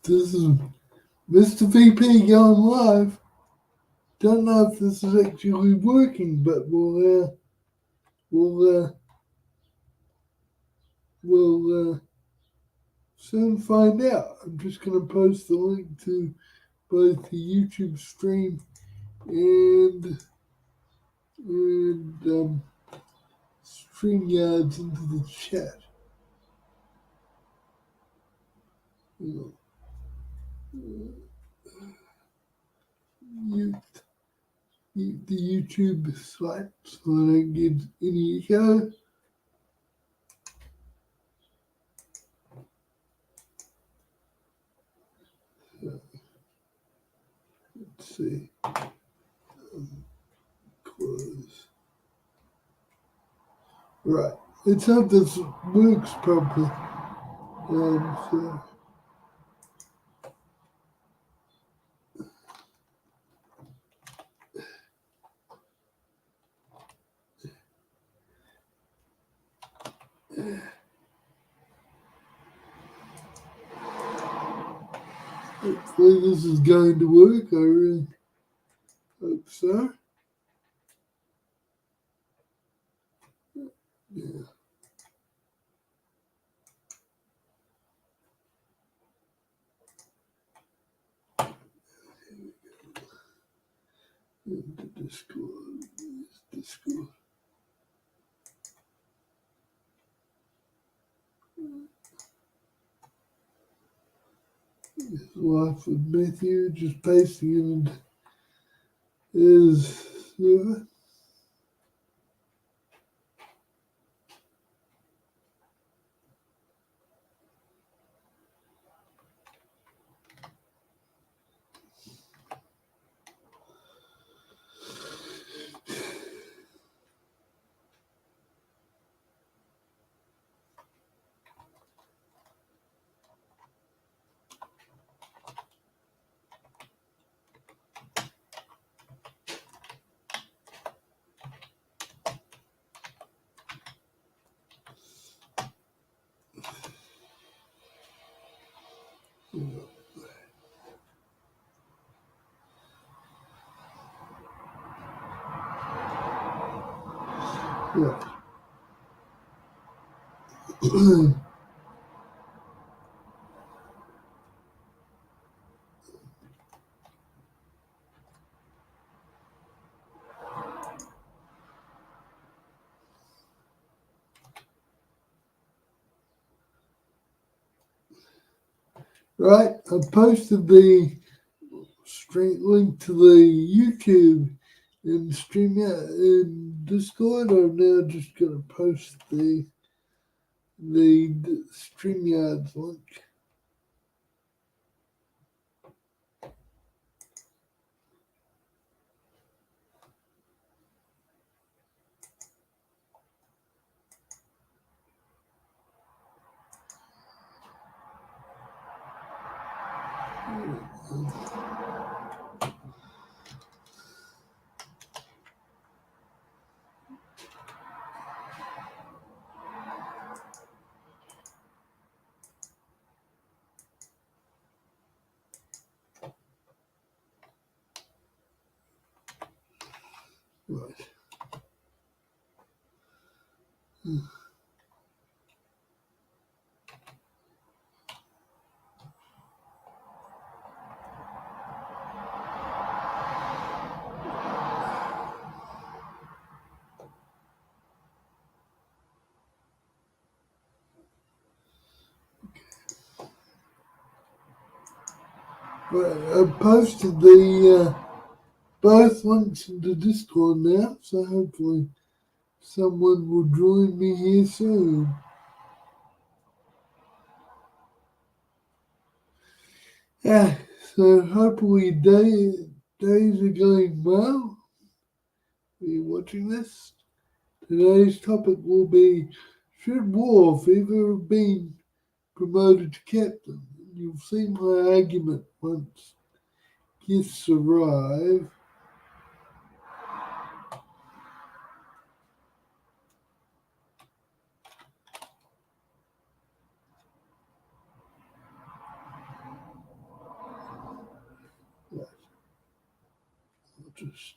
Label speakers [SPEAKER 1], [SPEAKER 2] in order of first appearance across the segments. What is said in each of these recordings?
[SPEAKER 1] This is Mr. VP going live. Don't know if this is actually working, but we'll soon find out. I'm just gonna post the link to both the YouTube stream and StreamYards into the chat. Mute, mute the YouTube site so I don't get any echo. Let's see. Close. Right. Let's hope this works properly. So hopefully this is going to work. I really hope so. Yeah. Into Discord. Discord. Warf with Matthew, just pasting it in his server. Yeah. Right, I posted the straight link to the YouTube and stream out in Discord. I'm now just gonna post the StreamYards link. Right. I posted the both links into Discord now, so hopefully someone will join me here soon. Yeah, so hopefully days are going well. Are you watching this? Today's topic will be, should Warf ever have been promoted to captain? You'll see my argument once guests arrive. just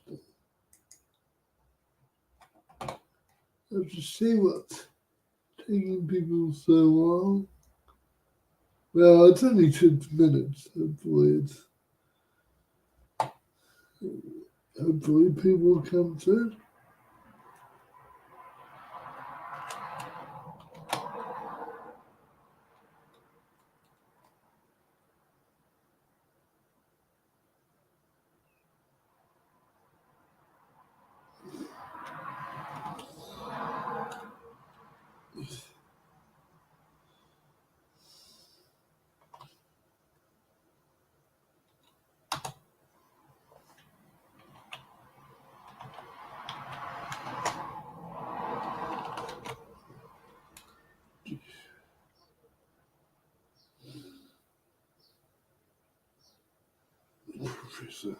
[SPEAKER 1] have to see what's taking people so long. Well, it's only 6 minutes. Hopefully people come through. Professor.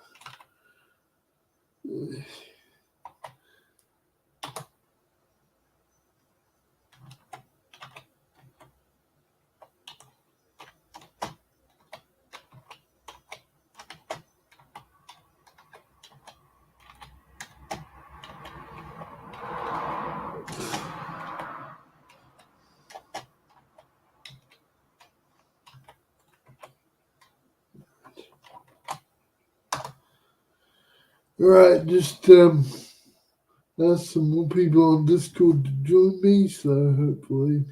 [SPEAKER 1] Alright, just ask some more people on Discord to join me, so hopefully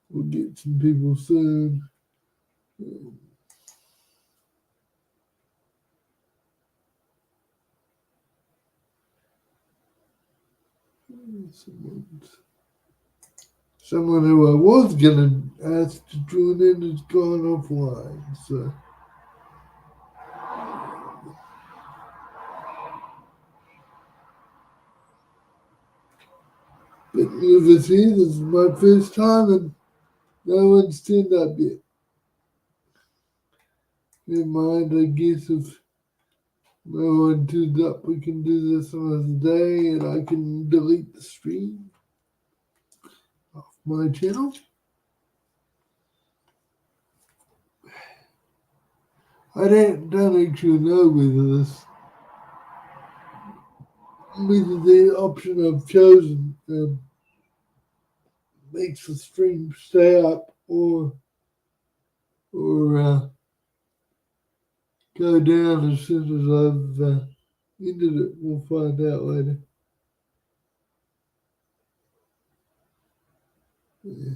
[SPEAKER 1] we'll get some people soon. Someone who I was gonna ask to join in has gone offline, so. But needless here, this is my first time and no one's turned up yet. Never mind, I guess if no one turns up, we can do this another day and I can delete the stream off my channel. I don't actually know whether the option I've chosen makes the stream stay up or go down as soon as I've ended it. We'll find out later. Yeah.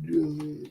[SPEAKER 1] Julie,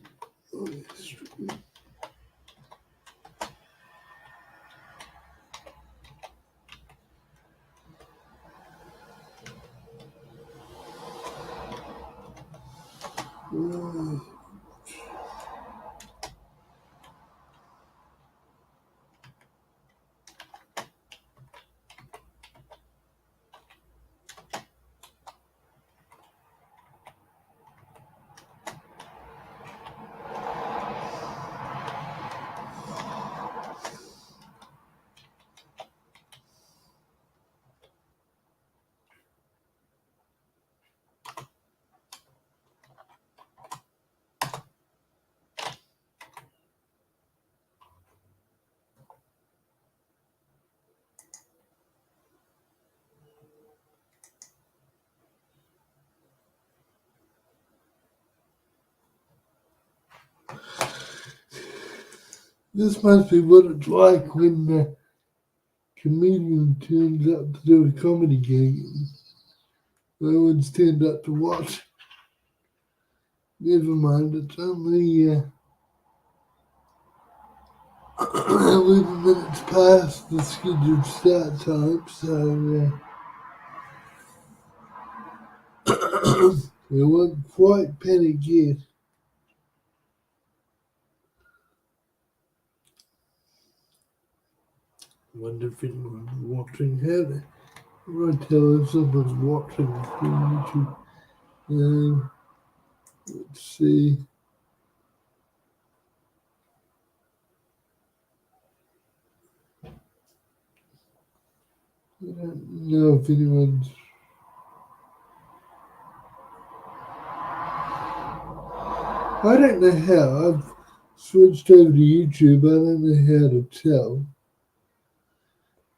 [SPEAKER 1] this must be what it's like when comedian turns up to do a comedy gig. No one's turned up to watch. Never mind, it's only 11 minutes past the scheduled start time, so I won't quite panic yet. I wonder if anyone's watching. How do I tell if someone's watching through YouTube? Let's see. I don't know if anyone's. I don't know how. I've switched over to YouTube. I don't know how to tell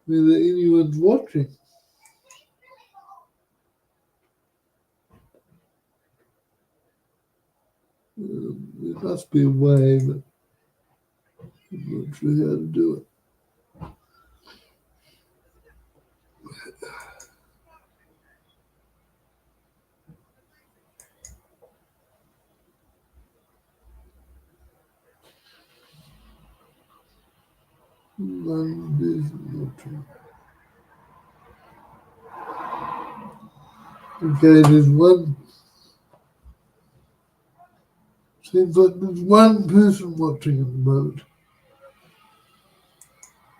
[SPEAKER 1] whether anyone's watching. There must be a way, but I'm not sure how to do it. Okay, there's one. Seems like there's one person watching at the moment.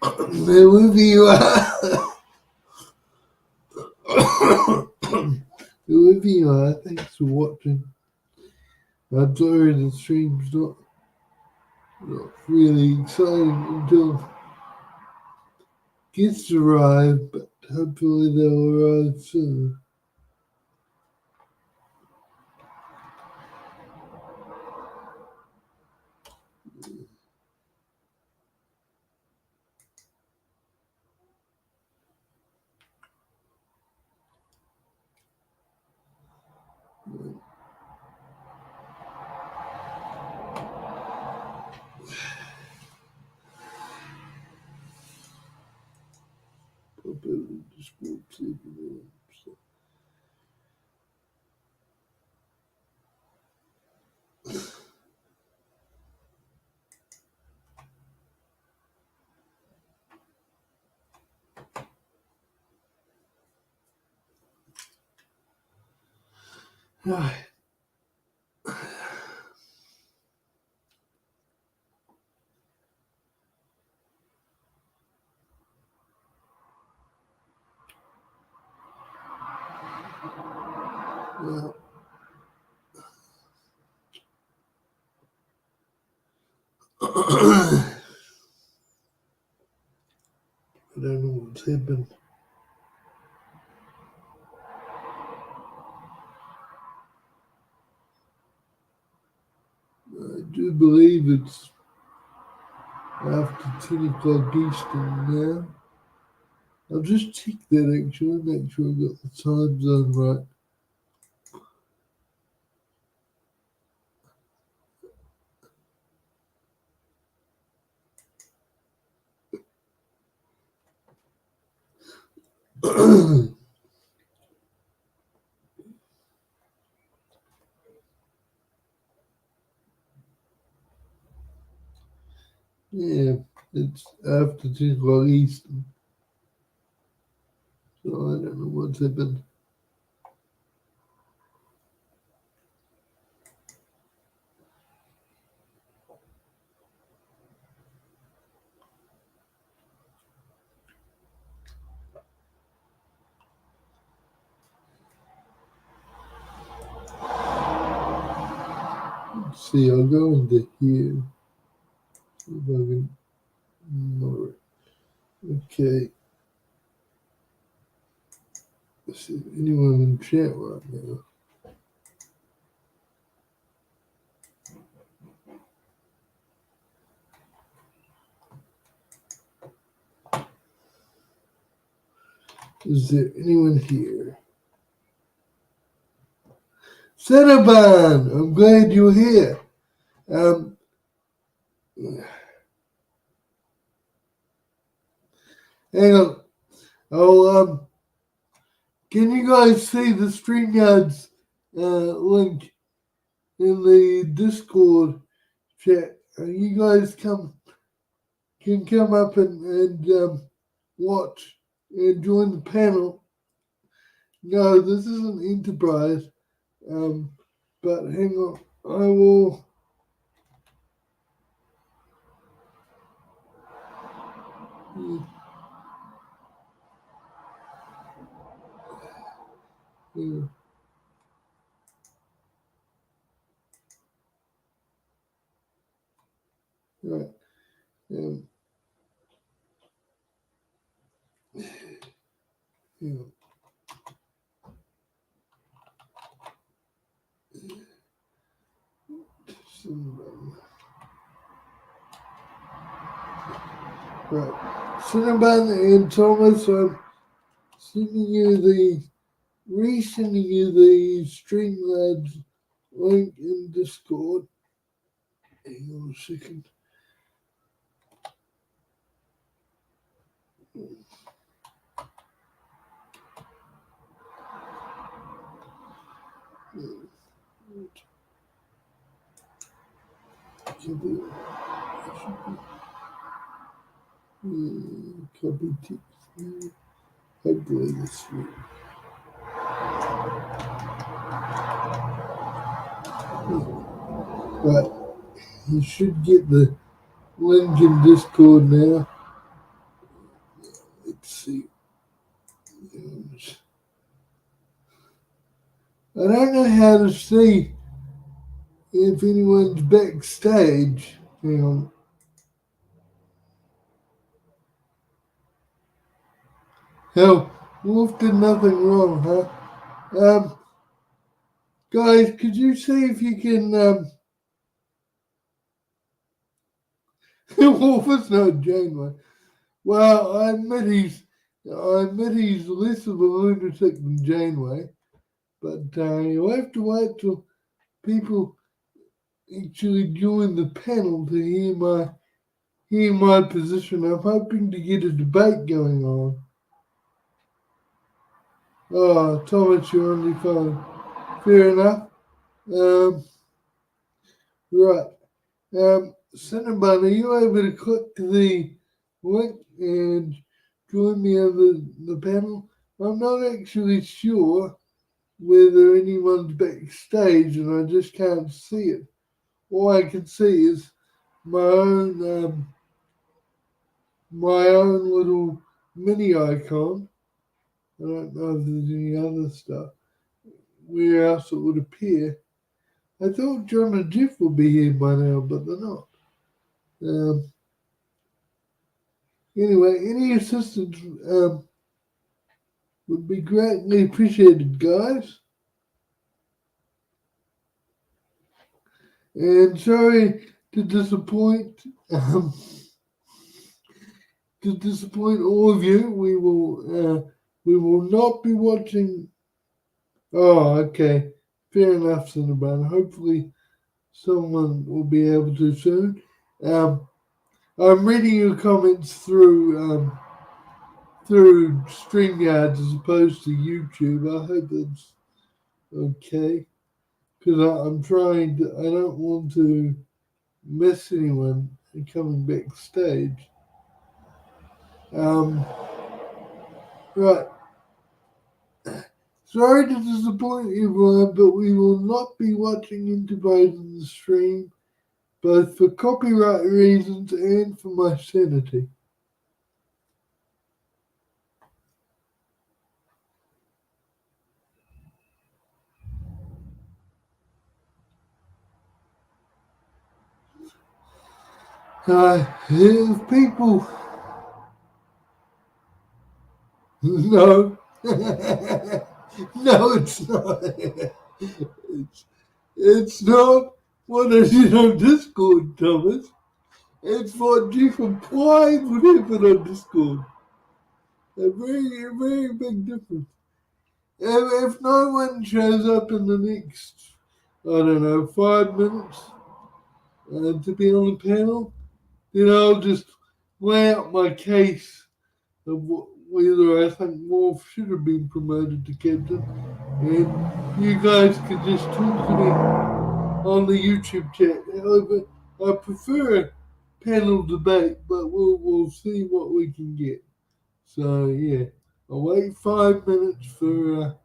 [SPEAKER 1] Whoever you are, whoever you are, thanks for watching. I'm sorry the stream's not really exciting until guests arrive, but hopefully they'll arrive soon. Right. Well, I don't know what's happened. I do believe it's after 10 o'clock Eastern now. I'll just check that actually, make sure I got the time zone right. Yeah, it's after 10 o'clock Eastern. So I don't know what's happened. Let's see, I'll go into here. See if I can. Okay. Let's see if anyone in chat right now. Is there anyone here? Cinnabon, I'm glad you're here. Hang on. Can you guys see the StreamYard's link in the Discord chat? You guys can come up and watch and join the panel. No, this isn't Enterprise. But hang on, I will. Yeah, yeah, right. Um, yeah, Cinnabon. Right. Cinnabon and Thomas, I'm sending you resending you the Streamlabs link in Discord. Hang on a second. Copy, copy text. Hopefully this will. Right. You should get the link in Discord now. Let's see. I don't know how to see if anyone's backstage. Hang on. Hell, Wolf did nothing wrong, huh? Guys, could you see if you can? Wolf is not Janeway. Well, I admit he's less of a lunatic than Janeway, but you'll have to wait till people actually join the panel to hear my position. I'm hoping to get a debate going on. Oh, Thomas, you're on your phone. Fair enough. Right. Cinnabon, are you able to click the link and join me over the panel? I'm not actually sure whether anyone's backstage and I just can't see it. All I can see is my own little mini icon. I don't know if there's any other stuff. Where else it would appear. I thought John and Jeff would be here by now, but they're not. Anyway, any assistance would be greatly appreciated, guys. And sorry to disappoint all of you. We will not be watching. Oh, okay, fair enough, Cinnabon. Hopefully, someone will be able to soon. I'm reading your comments through StreamYard as opposed to YouTube. I hope that's okay. Because I'm trying to, I don't want to miss anyone coming backstage. Right. Sorry to disappoint everyone, but we will not be watching Enterprise in the stream, both for copyright reasons and for my sanity. If people. No. No, it's not. It's not what I did on Discord, Thomas. It's what Jeff implied would happen on Discord. A very big difference. If no one shows up in the next, I don't know, 5 minutes to be on the panel, then I'll just lay out my case of whether I think Warf should have been promoted to captain, and you guys could just talk to me on the YouTube chat. However, I prefer a panel debate, but we'll see what we can get. So yeah, I'll wait 5 minutes for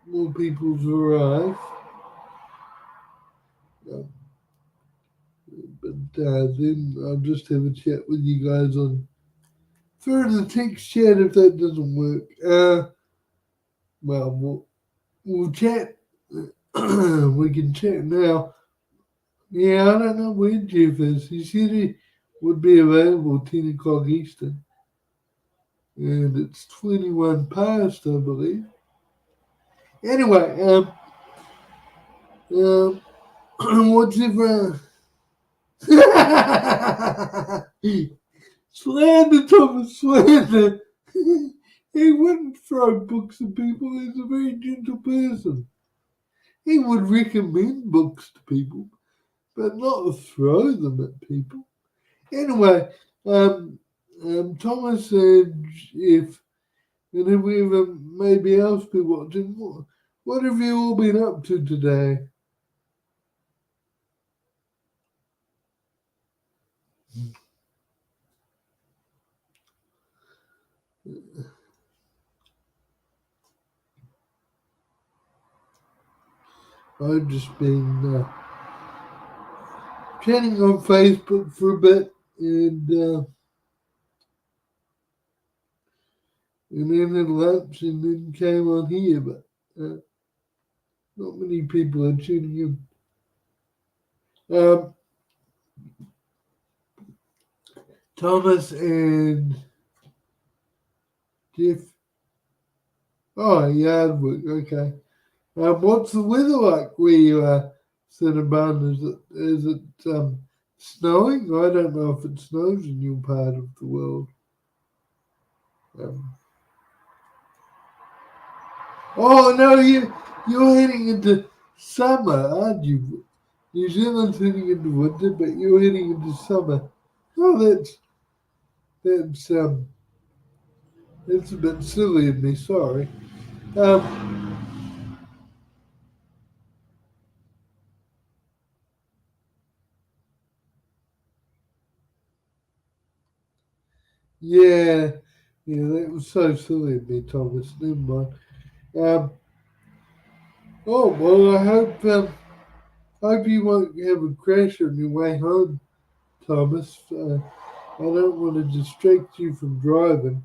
[SPEAKER 1] more people to arrive. Um, but then I'll just have a chat with you guys on through the text chat if that doesn't work. Well, we'll chat. We can chat now. Yeah, I don't know where Jeff is. He said he would be available 10 o'clock Eastern. And it's 21 past, I believe. Anyway, whatever. Slander, Thomas, slander. He wouldn't throw books at people. He's a very gentle person. He would recommend books to people, but not throw them at people. Anyway, Thomas and if and whoever maybe else be watching, what have you all been up to today? I've just been chatting on Facebook for a bit, and then had lunch, and then came on here. But not many people are tuning in. Thomas and Jeff. Oh, yard work. Okay. What's the weather like where you are, Cinnabon? Is it snowing? I don't know if it snows in your part of the world. Oh no, you're heading into summer, aren't you? New Zealand's heading into winter, but you're heading into summer. Oh, that's that's a bit silly of me. Sorry. Um, yeah, yeah, that was so silly of me, Thomas. Never mind. Um, oh well, I hope you won't have a crash on your way home, Thomas. I don't want to distract you from driving.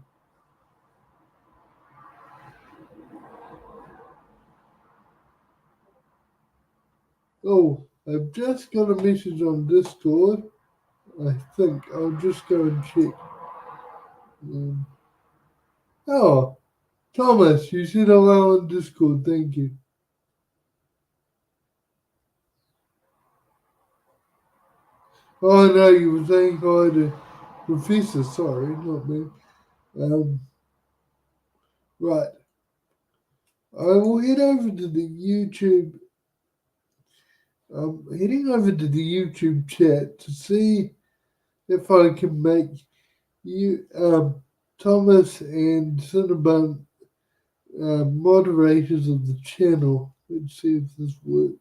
[SPEAKER 1] Oh, I've just got a message on Discord. I think I'll just go and check. Um, oh, Thomas, you said hello on Discord. Thank you. Oh no, you were saying hi to Professor. Sorry, not me. Um, right. I will head over to the YouTube. I'm heading over to the YouTube chat to see if I can make you, Thomas and Cinnabon, moderators of the channel. Let's see if this works.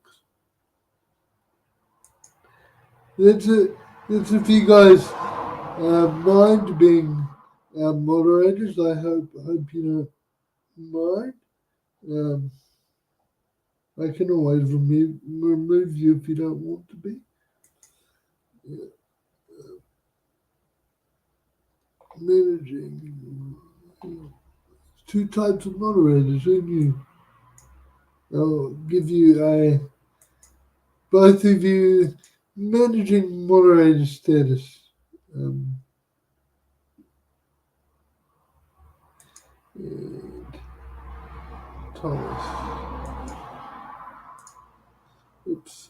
[SPEAKER 1] That's it. That's if you guys mind being moderators. I hope you don't mind. Um, I can always remove you if you don't want to be. Managing. Two types of moderators. Who knew? I'll give you both of you managing moderator status. Um, and Thomas. Oops.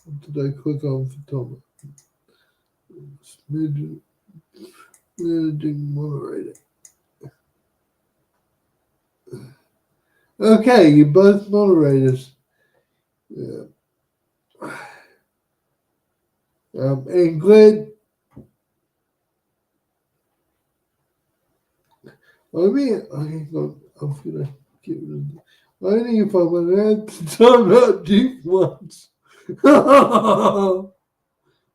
[SPEAKER 1] What did I click on for Thomas? Managing moderator. Okay, you're both moderators. Yeah. And glad I mean, hang on, I'm gonna get rid of it. Only if I'm allowed to time out Jeff once.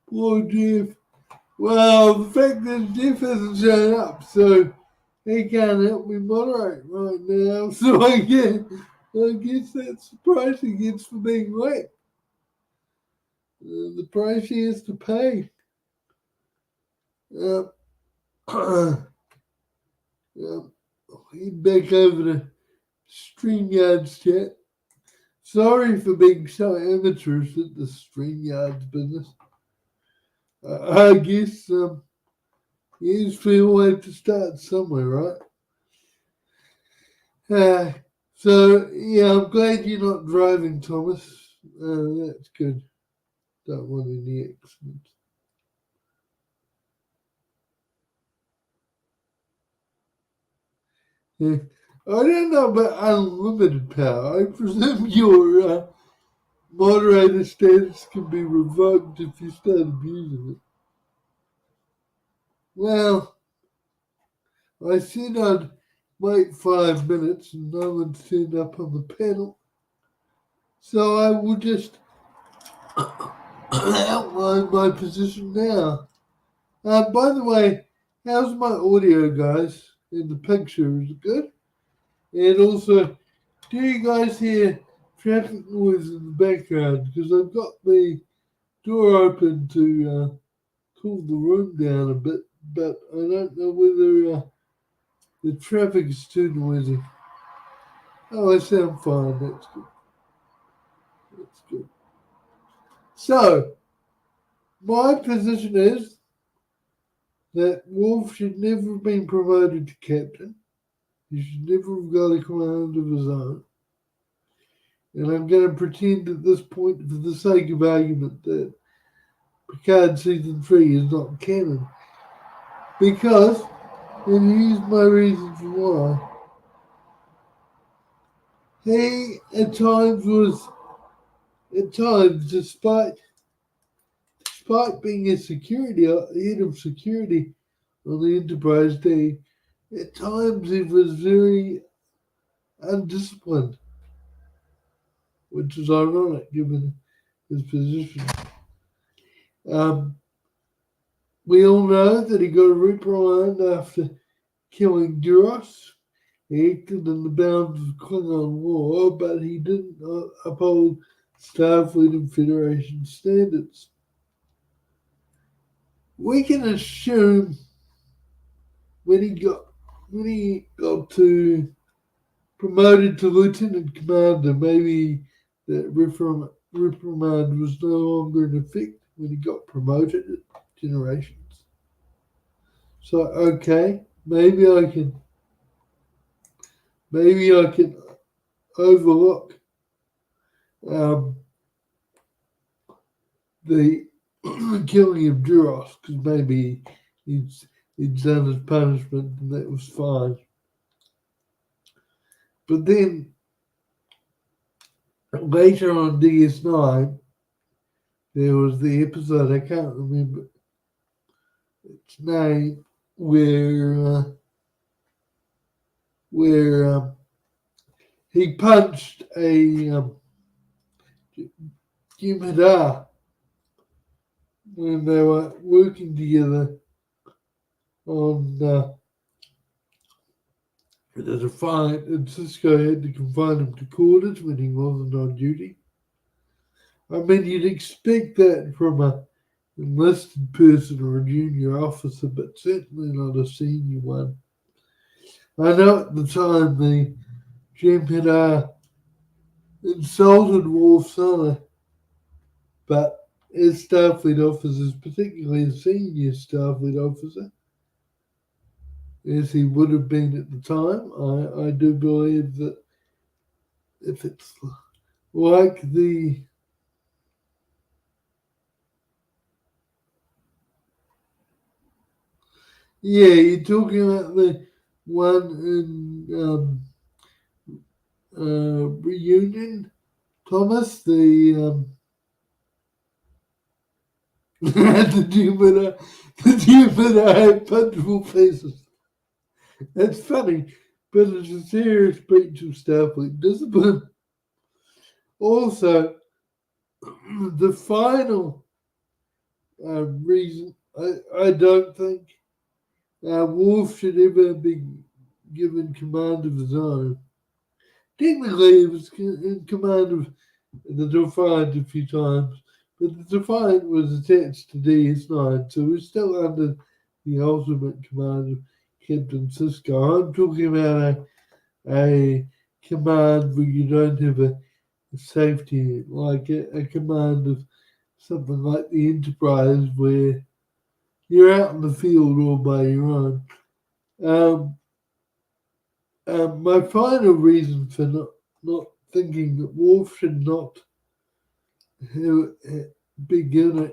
[SPEAKER 1] Poor Jeff. Well, the fact is Jeff hasn't shown up, so he can't help me moderate right now. So I guess that's the price he gets for being late. The price he has to pay. Head back over to StreamYard's chat. Sorry for being so amateurish at the StreamYard's business. I guess you just feel we have to start somewhere, right? So, yeah, I'm glad you're not driving, Thomas. That's good. Don't want any accidents. Yeah. I don't know about unlimited power. I presume your moderator status can be revoked if you start abusing it. Well, I said I'd wait 5 minutes and no one's turned up on the panel. So I will just outline my position now. By the way, how's my audio, guys? In the picture, is it good? And also, do you guys hear traffic noise in the background? Because I've got the door open to cool the room down a bit, but I don't know whether the traffic is too noisy. Oh, I sound fine. That's good. That's good. So, my position is that Warf should never have been promoted to captain. He should never have got a command of his own. And I'm going to pretend at this point, for the sake of argument, that Picard Season 3 is not canon. Because, and here's my reason for why, he at times, despite being a head of security on the Enterprise D, at times he was very undisciplined, which is ironic given his position. We all know that he got a reprimand after killing Duros. He acted in the bounds of Klingon law, but he didn't uphold Starfleet and Federation standards. We can assume when he got to promoted to lieutenant commander, maybe that reprimand was no longer in effect when he got promoted at Generations. So okay, maybe I can overlook the killing of Duros because maybe he'd done his punishment and that was fine. But then later on DS9, there was the episode, I can't remember its name, where he punched a Jim Hadar when they were working together on the Defiant, and Cisco had to confine him to quarters when he wasn't on duty. I mean, you'd expect that from a enlisted person or a junior officer, but certainly not a senior one. I know at the time the Jim Hadar insulted Worf's honor, but as Starfleet officers, particularly a senior Starfleet officer, as he would have been at the time, I do believe that if it's like the you're talking about the one in Reunion, Thomas, the the human eye punchable faces. It's funny, but it's a serious breach of Starfleet discipline. Also, the final reason I don't think Worf should ever be given command of his own. Technically, he was in command of the Defiant a few times, but the Defiant was attached to DS9, so we're still under the ultimate command of Captain Sisko. I'm talking about a command where you don't have a safety, like a command of something like the Enterprise, where you're out in the field all by your own. Um, my final reason for not thinking that Worf should not be given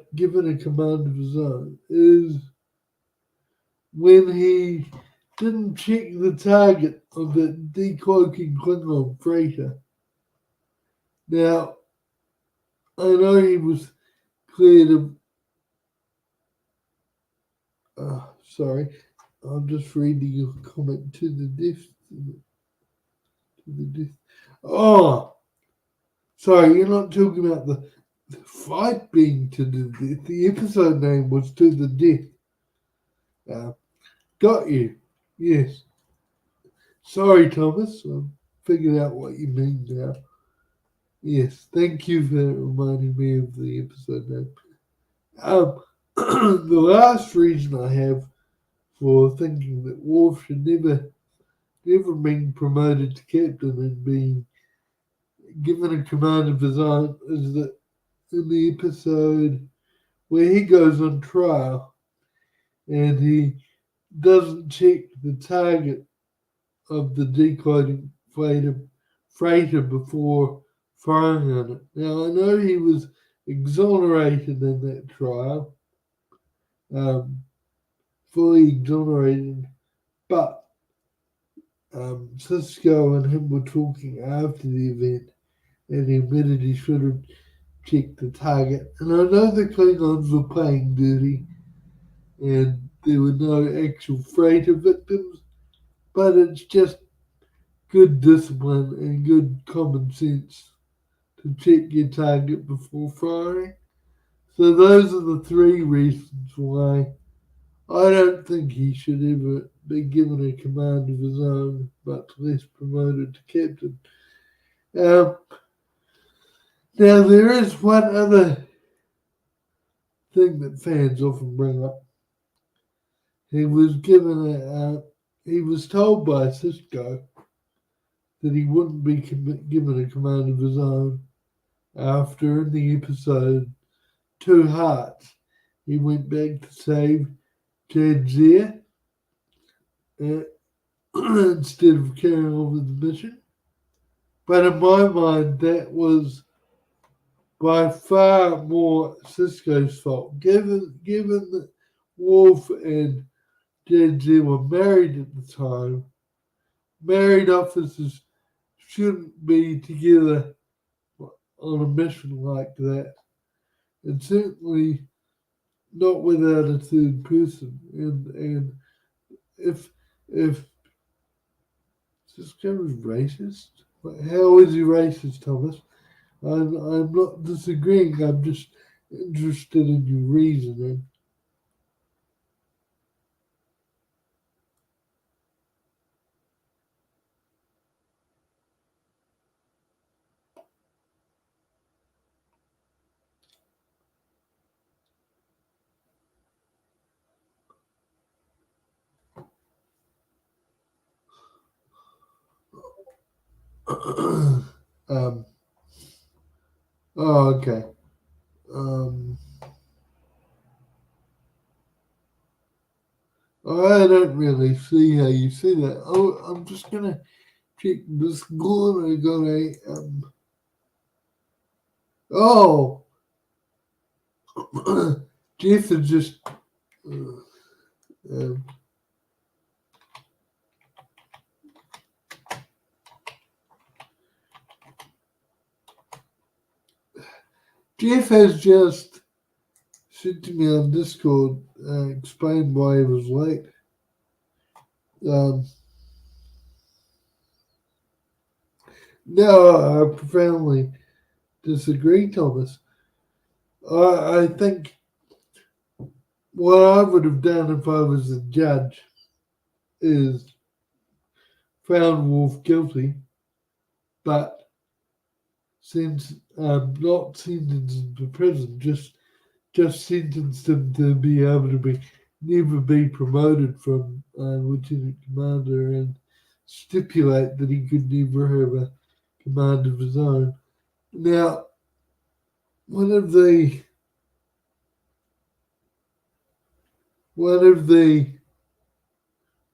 [SPEAKER 1] a command of his own is when he didn't check the target of the decloaking Klingon freighter. Now, I know he was cleared of. Sorry, I'm just reading your comment to the death. To the death. Oh, sorry, you're not talking about the fight being to the death. The episode name was To the Death. Got you. Yes. Sorry, Thomas. I figured out what you mean now. Yes. Thank you for reminding me of the episode name. The last reason I have for thinking that Worf should never been promoted to captain and being given a command of his own is that in the episode where he goes on trial and he doesn't check the target of the decoding freighter before firing on it. Now, I know he was exonerated in that trial, fully exonerated, but Cisco and him were talking after the event, and he admitted he should have checked the target. And I know the Klingons were playing dirty, and there were no actual freighter victims, but it's just good discipline and good common sense to check your target before firing. So those are the three reasons why I don't think he should ever be given a command of his own, much less promoted to captain. Now there is one other thing that fans often bring up. He was he was told by Cisco that he wouldn't be given a command of his own after in the episode Two Hearts. He went back to save Jadzia instead of carrying on with the mission. But in my mind, that was by far more Cisco's fault. Given that Worf and Jadzia were married at the time, married officers shouldn't be together on a mission like that. And certainly not without a third person. And if Cisco is racist, how is he racist, Thomas? I'm not disagreeing. I'm just interested in your reasoning. um, oh, okay. I don't really see how you see that. Oh, I'm just gonna check this corner. Got a oh, Jeff is just um, Jeff has just sent to me on Discord, explained why he was late. No, I profoundly disagree, Thomas. I think what I would have done if I was a judge is found Wolf guilty, but since not sentenced him to prison, just sentenced him to be able to be never be promoted from lieutenant commander and stipulate that he could never have a command of his own. Now, one of the one of the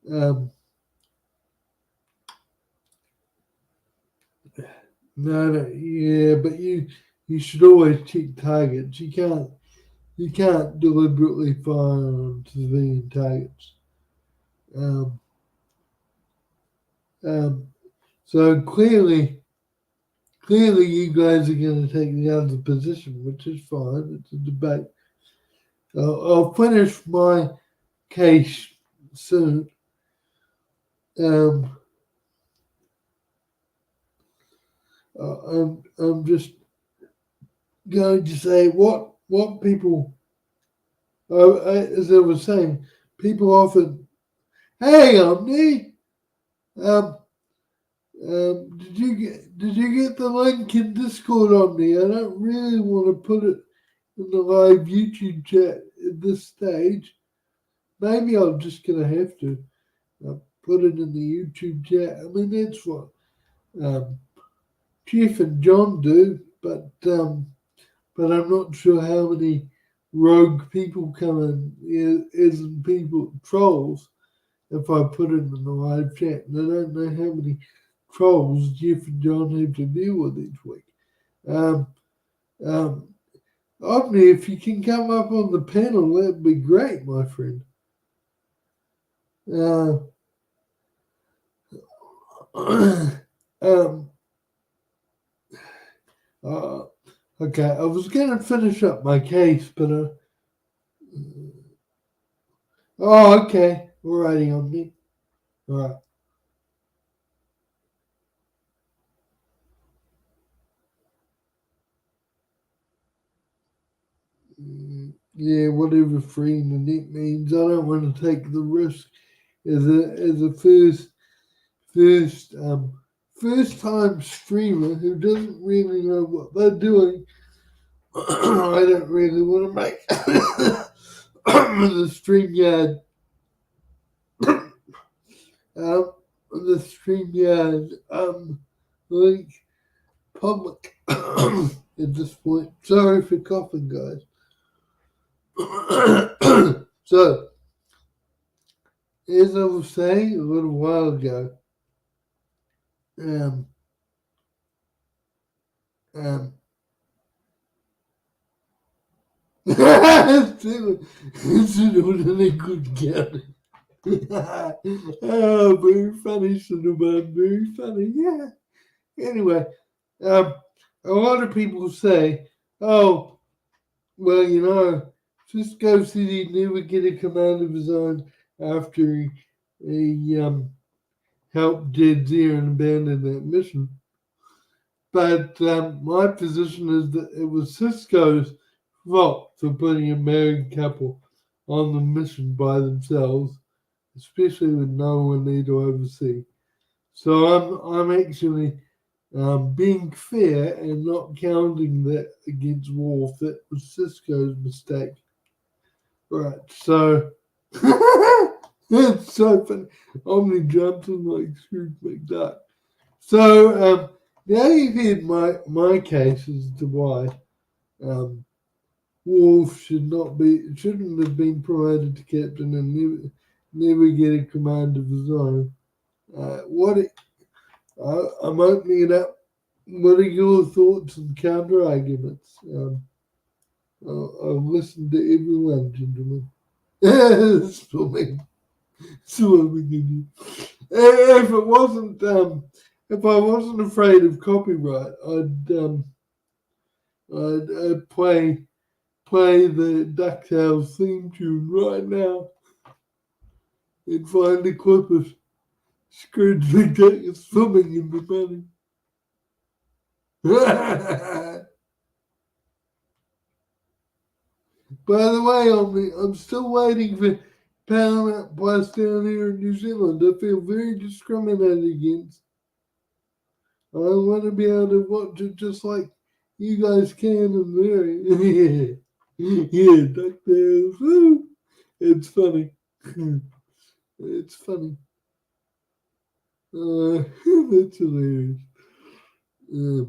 [SPEAKER 1] um, no, yeah, but you should always check targets. You can't deliberately fire on civilian targets. Um, um, so clearly, you guys are going to take the other position, which is fine. It's a debate. I'll finish my case soon. Um, I'm just going to say what people, as I was saying, people often, hey, Omni, um, did you get the link in Discord, Omni? I don't really want to put it in the live YouTube chat at this stage. Maybe I'm just gonna have to put it in the YouTube chat. I mean, that's what um, Jeff and John do, but I'm not sure how many rogue people come in as in people trolls if I put it in the live chat. And I don't know how many trolls Jeff and John have to deal with each week. Um, um, Omni, if you can come up on the panel, that'd be great, my friend. Uh, um, uh, okay, I was going to finish up my case, but oh, okay, alrighty, Omni. All right. Yeah, whatever freeing the net means, I don't want to take the risk as a first first time streamer who doesn't really know what they're doing. I don't really want to make the StreamYard the StreamYard link public at this point. Sorry for coughing, guys. So, as I was saying a little while ago, um, um, it's an a good county. Oh, very funny, Cinnabon, very funny. Yeah. Anyway, um, a lot of people say, oh, well, Cisco said he'd never get a command of his own after he helped Dead Zero and abandon that mission. But my position is that it was Cisco's fault for putting a married couple on the mission by themselves, especially with no one there to oversee. So I'm actually being fair and not counting that against Warf. That was Cisco's mistake. Right, so it's so funny. Omni jumps in like Scrooge McDuck. So now you've heard my case as to why Wolf shouldn't have been promoted to captain and never get a command of his own. I'm opening it up. What are your thoughts and counter arguments? I'll listen to everyone, gentlemen. Swimming in you. If it wasn't, if I wasn't afraid of copyright, I'd play the DuckTales theme tune right now and find a clip of Scrooge McDuck swimming in the money. By the way, I'm still waiting for Paramount Plus down here in New Zealand. I feel very discriminated against. I want to be able to watch it just like you guys can and there. Yeah, DuckTales. Woo! It's funny. It's funny. That's hilarious. Uh,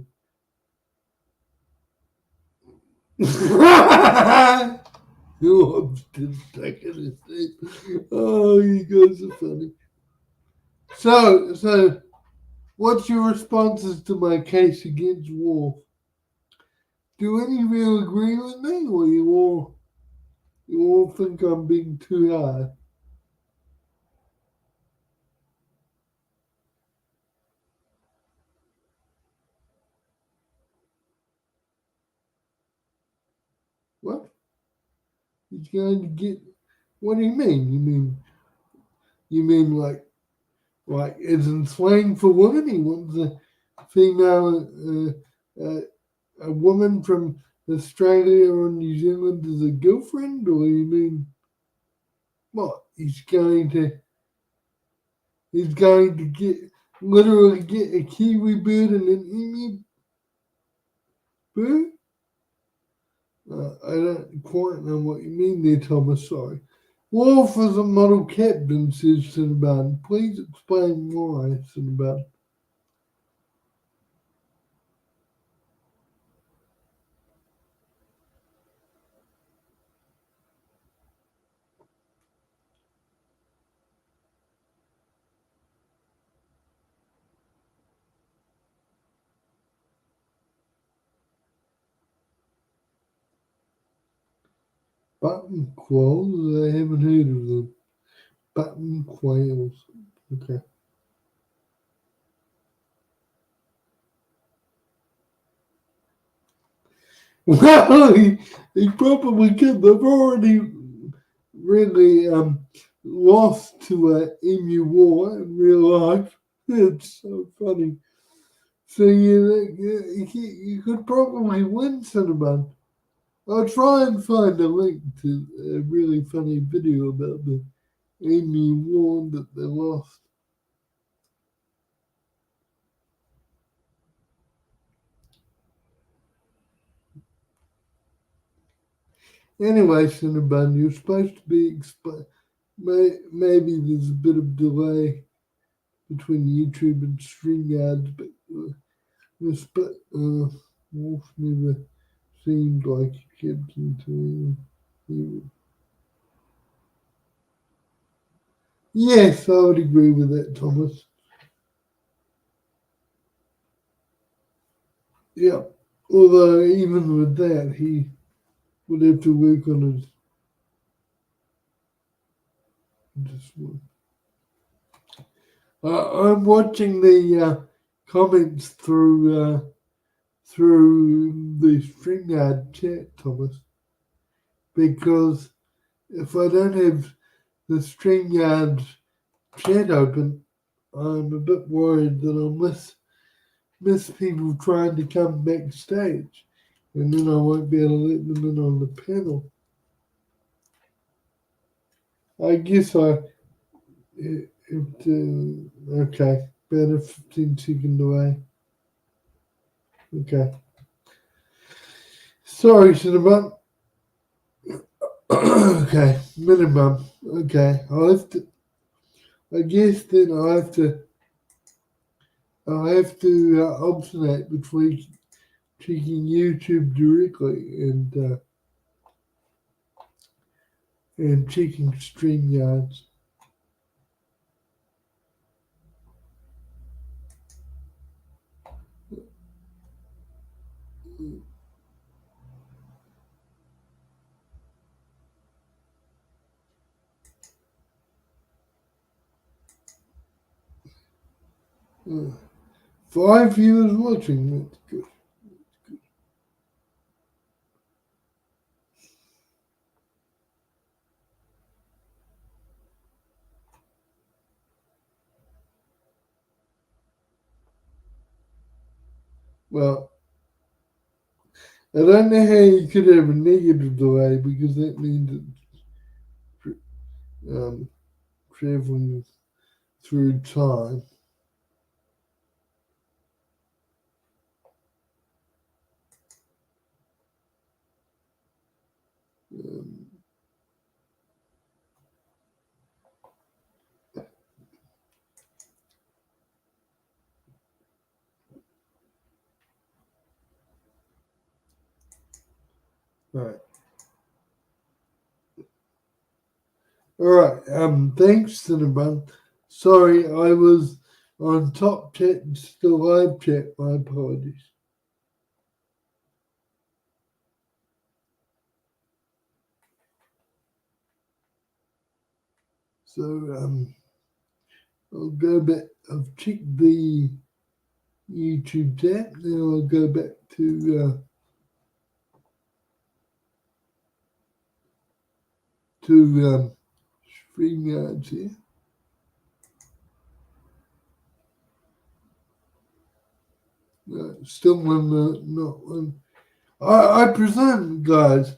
[SPEAKER 1] oh, I'm still stuck in this thing. Oh, you guys are funny. So, what's your responses to my case against Warf? Do any of you agree with me, or you all think I'm being too hard? What? He's going to get? What do you mean? You mean like isn't slang for women? He wants a female, a woman from Australia or New Zealand as a girlfriend, or you mean what? He's going to get literally get a kiwi bird and an emu bird. I don't quite know what you mean there, Thomas. Sorry. Wolf is a model captain, says Cinnabon. Please explain why, Cinnabon. Button quails? I haven't heard of them. Button quails. Okay. Well, he probably could. They've already really lost to a emu war in real life. It's so funny. So you could probably win Cinnabon. I'll try and find a link to a really funny video about the emu war that they lost. Anyway, Cinnabon, you're supposed to be maybe there's a bit of delay between YouTube and StreamYard, but Wolf never seemed like he kept into it. Yes, I would agree with that, Thomas. Yeah. Although even with that, he would have to work on his. Just, I'm watching the comments through the StreamYard chat, Thomas, because if I don't have the StreamYard chat open, I'm a bit worried that I'll miss people trying to come backstage, and then I won't be able to let them in on the panel. I guess okay, about a 15-second away. Okay. Sorry, Cinnabon. Okay, minimum. Okay, I'll have to. I guess then I'll have to alternate between checking YouTube directly and checking StreamYards. Uh, 5 viewers watching. That's good. Well, I don't know how you could have a negative delay because that means it's traveling through time. Um, right. All right. Thanks, Cinnabon. Sorry, I was on top chat instead of live chat. My apologies. So I'll go back. I've checked the YouTube chat. Now I'll go back to StreamYards here. No, still not one. I presume, guys,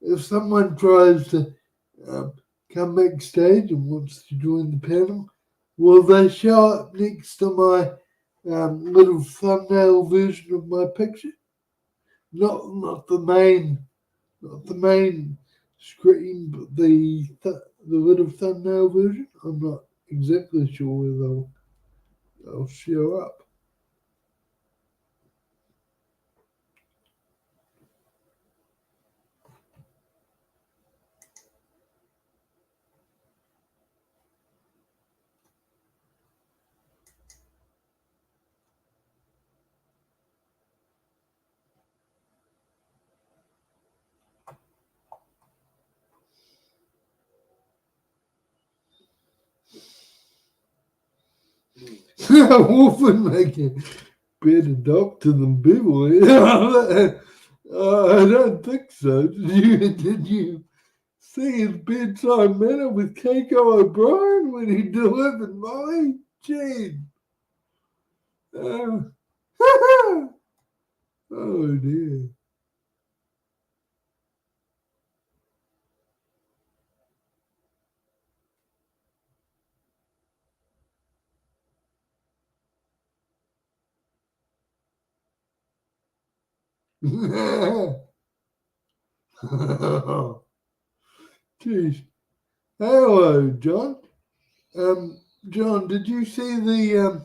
[SPEAKER 1] if someone tries to um, come backstage and wants to join the panel, will they show up next to my little thumbnail version of my picture? Not the main, not the main screen, but the little thumbnail version. I'm not exactly sure where they'll show up. Wolf would make a better doctor than Bill. I don't think so. Did you see his bedside manner with Keiko O'Brien when he delivered Molly? Gee. Oh, oh dear. Jeez. Hello, John. John, did you see the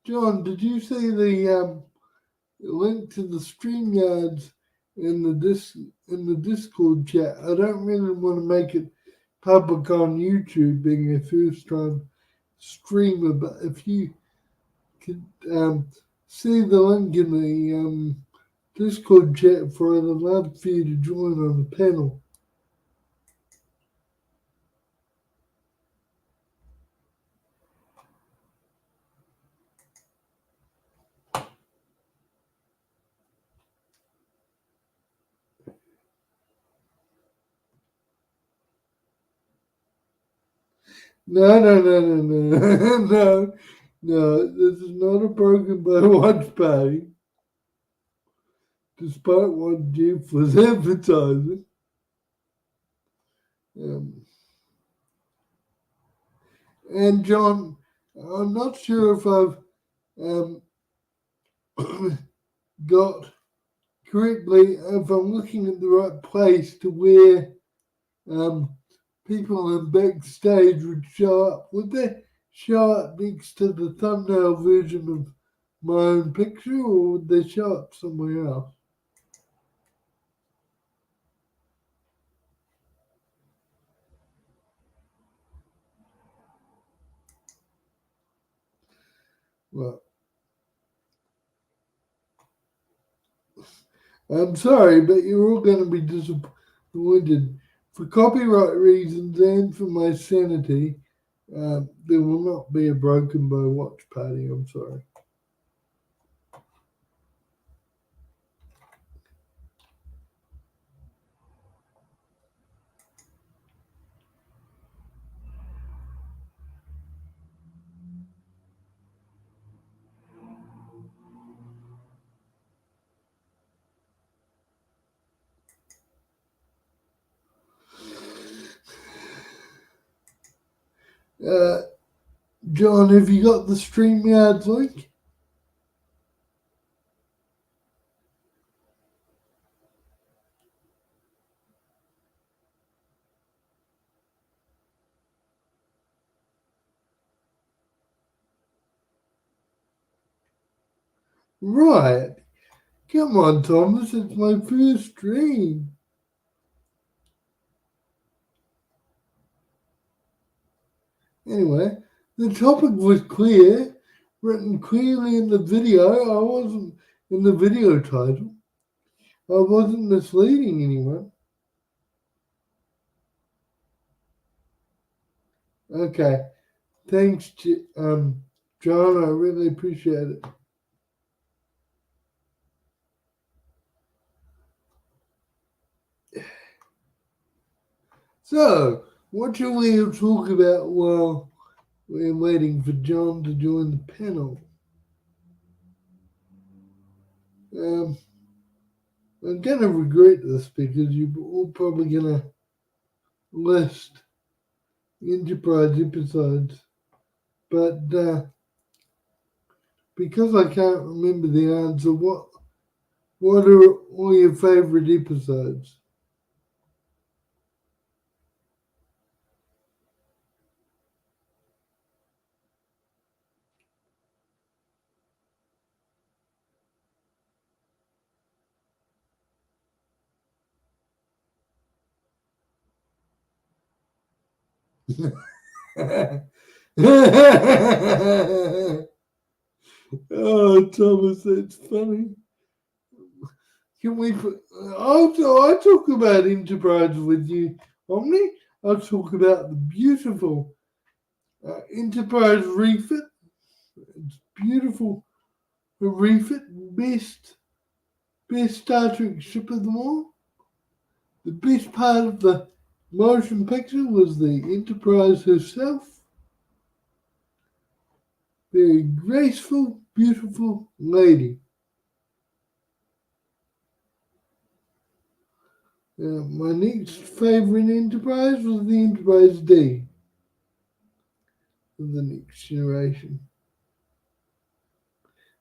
[SPEAKER 1] John? Did you see the link to the StreamYards in the Discord chat? I don't really want to make it public on YouTube, being a first time streamer, but if you could see the link in the Discord chat for it, I'd love for you to join on the panel. No, no, no, no, no, no, no. This is not a broken by watch party, despite what Jeff was advertising. Um, and John, I'm not sure if I've um, got correctly, if I'm looking at the right place to where um, people in backstage would show up. Would they show up next to the thumbnail version of my own picture, or would they show up somewhere else? Well, I'm sorry, but you're all going to be disappointed. For copyright reasons and for my sanity, there will not be a broken by watch party. I'm sorry. Uh, John, have you got the StreamYard link? Right. Come on, Thomas. It's my first stream. Anyway, the topic was clear, written clearly in the video. I wasn't in the video title. I wasn't misleading anyone. Okay. Thanks, John. I really appreciate it. So, what shall we talk about while we're waiting for John to join the panel? Um, I'm gonna regret this because you're all probably gonna list Enterprise episodes, but because I can't remember the answer, what are all your favourite episodes? Oh, Thomas, that's funny. Can we? I'll talk about Enterprise with you, Omni. I'll talk about the beautiful Enterprise refit. It's beautiful refit. Best Star Trek ship of them all. The best part of the motion picture was the Enterprise herself. Very graceful, beautiful lady. My next favorite Enterprise was the Enterprise D of the next generation.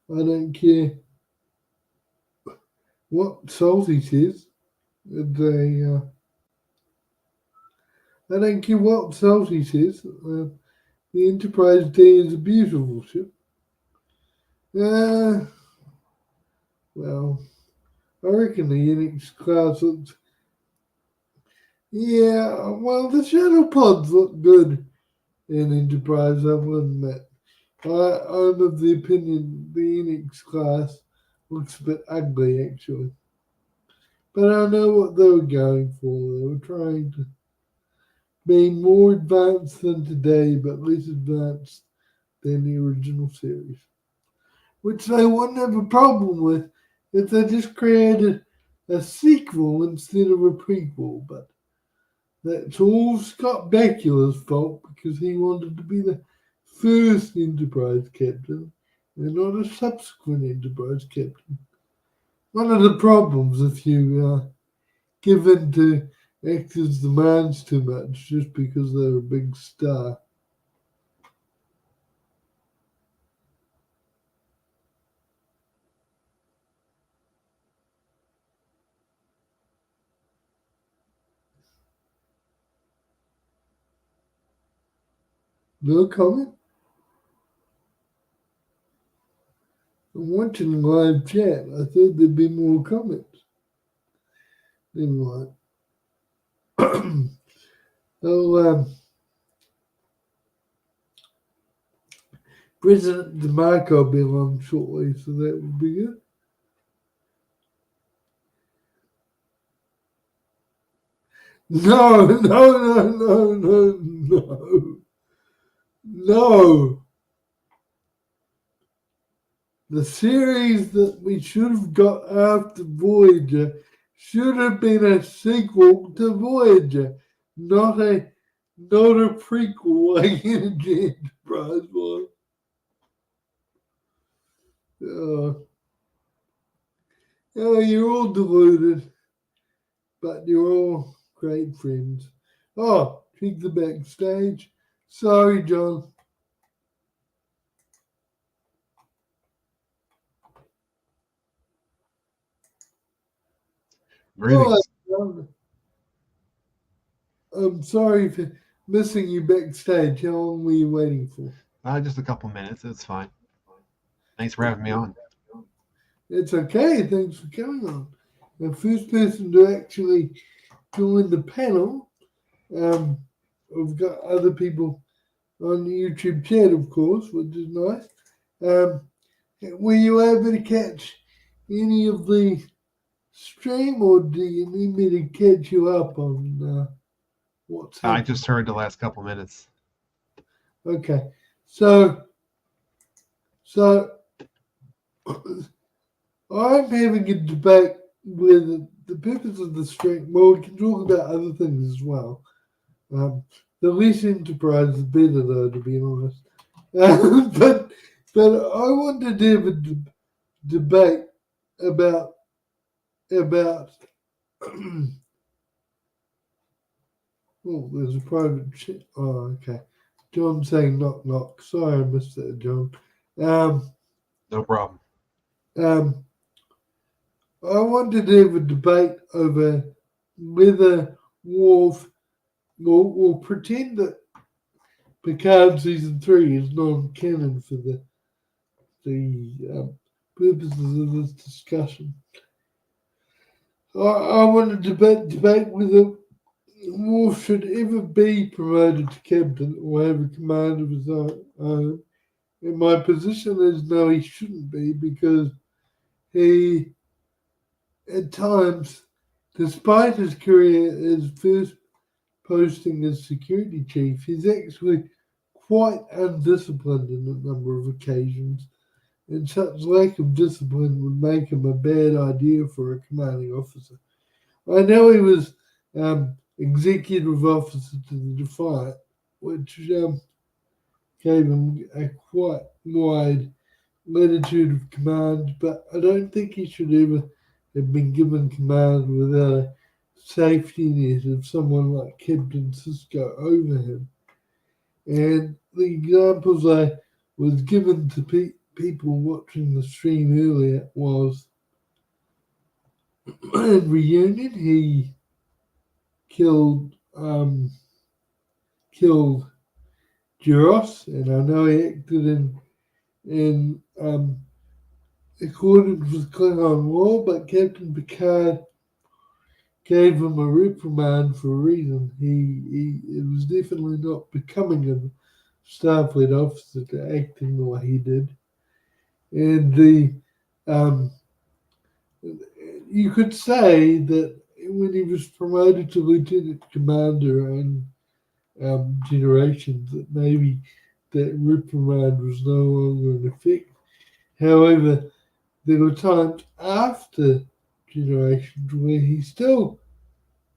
[SPEAKER 1] I don't care what Salty says. I don't care what Salty says. The Enterprise D is a beautiful ship. Well, I reckon the Unix class looks. Yeah, well, the shuttle pods look good in Enterprise, I will admit. I'm of the opinion the Unix class looks a bit ugly, actually. But I know what they were going for. They were trying to be more advanced than today, but less advanced than the original series. Which they wouldn't have a problem with if they just created a sequel instead of a prequel. But that's all Scott Bakula's fault because he wanted to be the first Enterprise captain and not a subsequent Enterprise captain. One of the problems if you give in to actors' demands too much just because they're a big star. No comment? I'm watching live chat. I thought there'd be more comments. Never mind. Oh, President DeMarco will be along shortly, so that would be good. No, no, no, no, no, no. No. The series that we should have got after Voyager should have been a sequel to Voyager, not a prequel like Energy Enterprise was. You're all deluded, but you're all great friends. Oh, check the backstage. Sorry, John. All right,
[SPEAKER 2] Greetings.
[SPEAKER 1] John. I'm sorry for missing you backstage. How long were you waiting for?
[SPEAKER 2] Just a couple minutes. It's fine. Thanks for having me on.
[SPEAKER 1] It's okay. Thanks for coming on. The first person to actually join the panel. Um, we've got other people on the YouTube chat, of course, which is nice. Um, were you able to catch any of the stream, or do you need me to catch you up on what's
[SPEAKER 2] I
[SPEAKER 1] happening?
[SPEAKER 2] just heard the last couple minutes.
[SPEAKER 1] Okay, so so I'm having a debate with the purpose of the stream. Well, we can talk about other things as well. Um, the less enterprise, the better, though, to be honest. But I wanted to have a debate about. Oh, there's a private chat. Oh, okay. John saying knock knock. Sorry, I missed that, John. Um,
[SPEAKER 2] No problem.
[SPEAKER 1] um, I wanted to have a debate over whether Warf will pretend that Picard season 3 is non-canon for the purposes of this discussion. I want to debate whether Worf should ever be promoted to captain or have a command of his own. And my position is no, he shouldn't be because he, at times, despite his career as first posting as security chief, he's actually quite undisciplined in a number of occasions, and such lack of discipline would make him a bad idea for a commanding officer. I know he was executive officer to the Defiant, which gave him a quite wide latitude of command, but I don't think he should ever have been given command without a safety net of someone like Captain Cisco over him. And the examples I was given to people watching the stream earlier was in Reunion he killed killed Juros, and I know he acted in accordance with Klingon law, but Captain Picard gave him a reprimand for a reason. He it was definitely not becoming of a Starfleet officer to act in the way he did, and the um, you could say that when he was promoted to lieutenant commander in generations, that maybe that reprimand was no longer in effect. However, there were times after generations where he still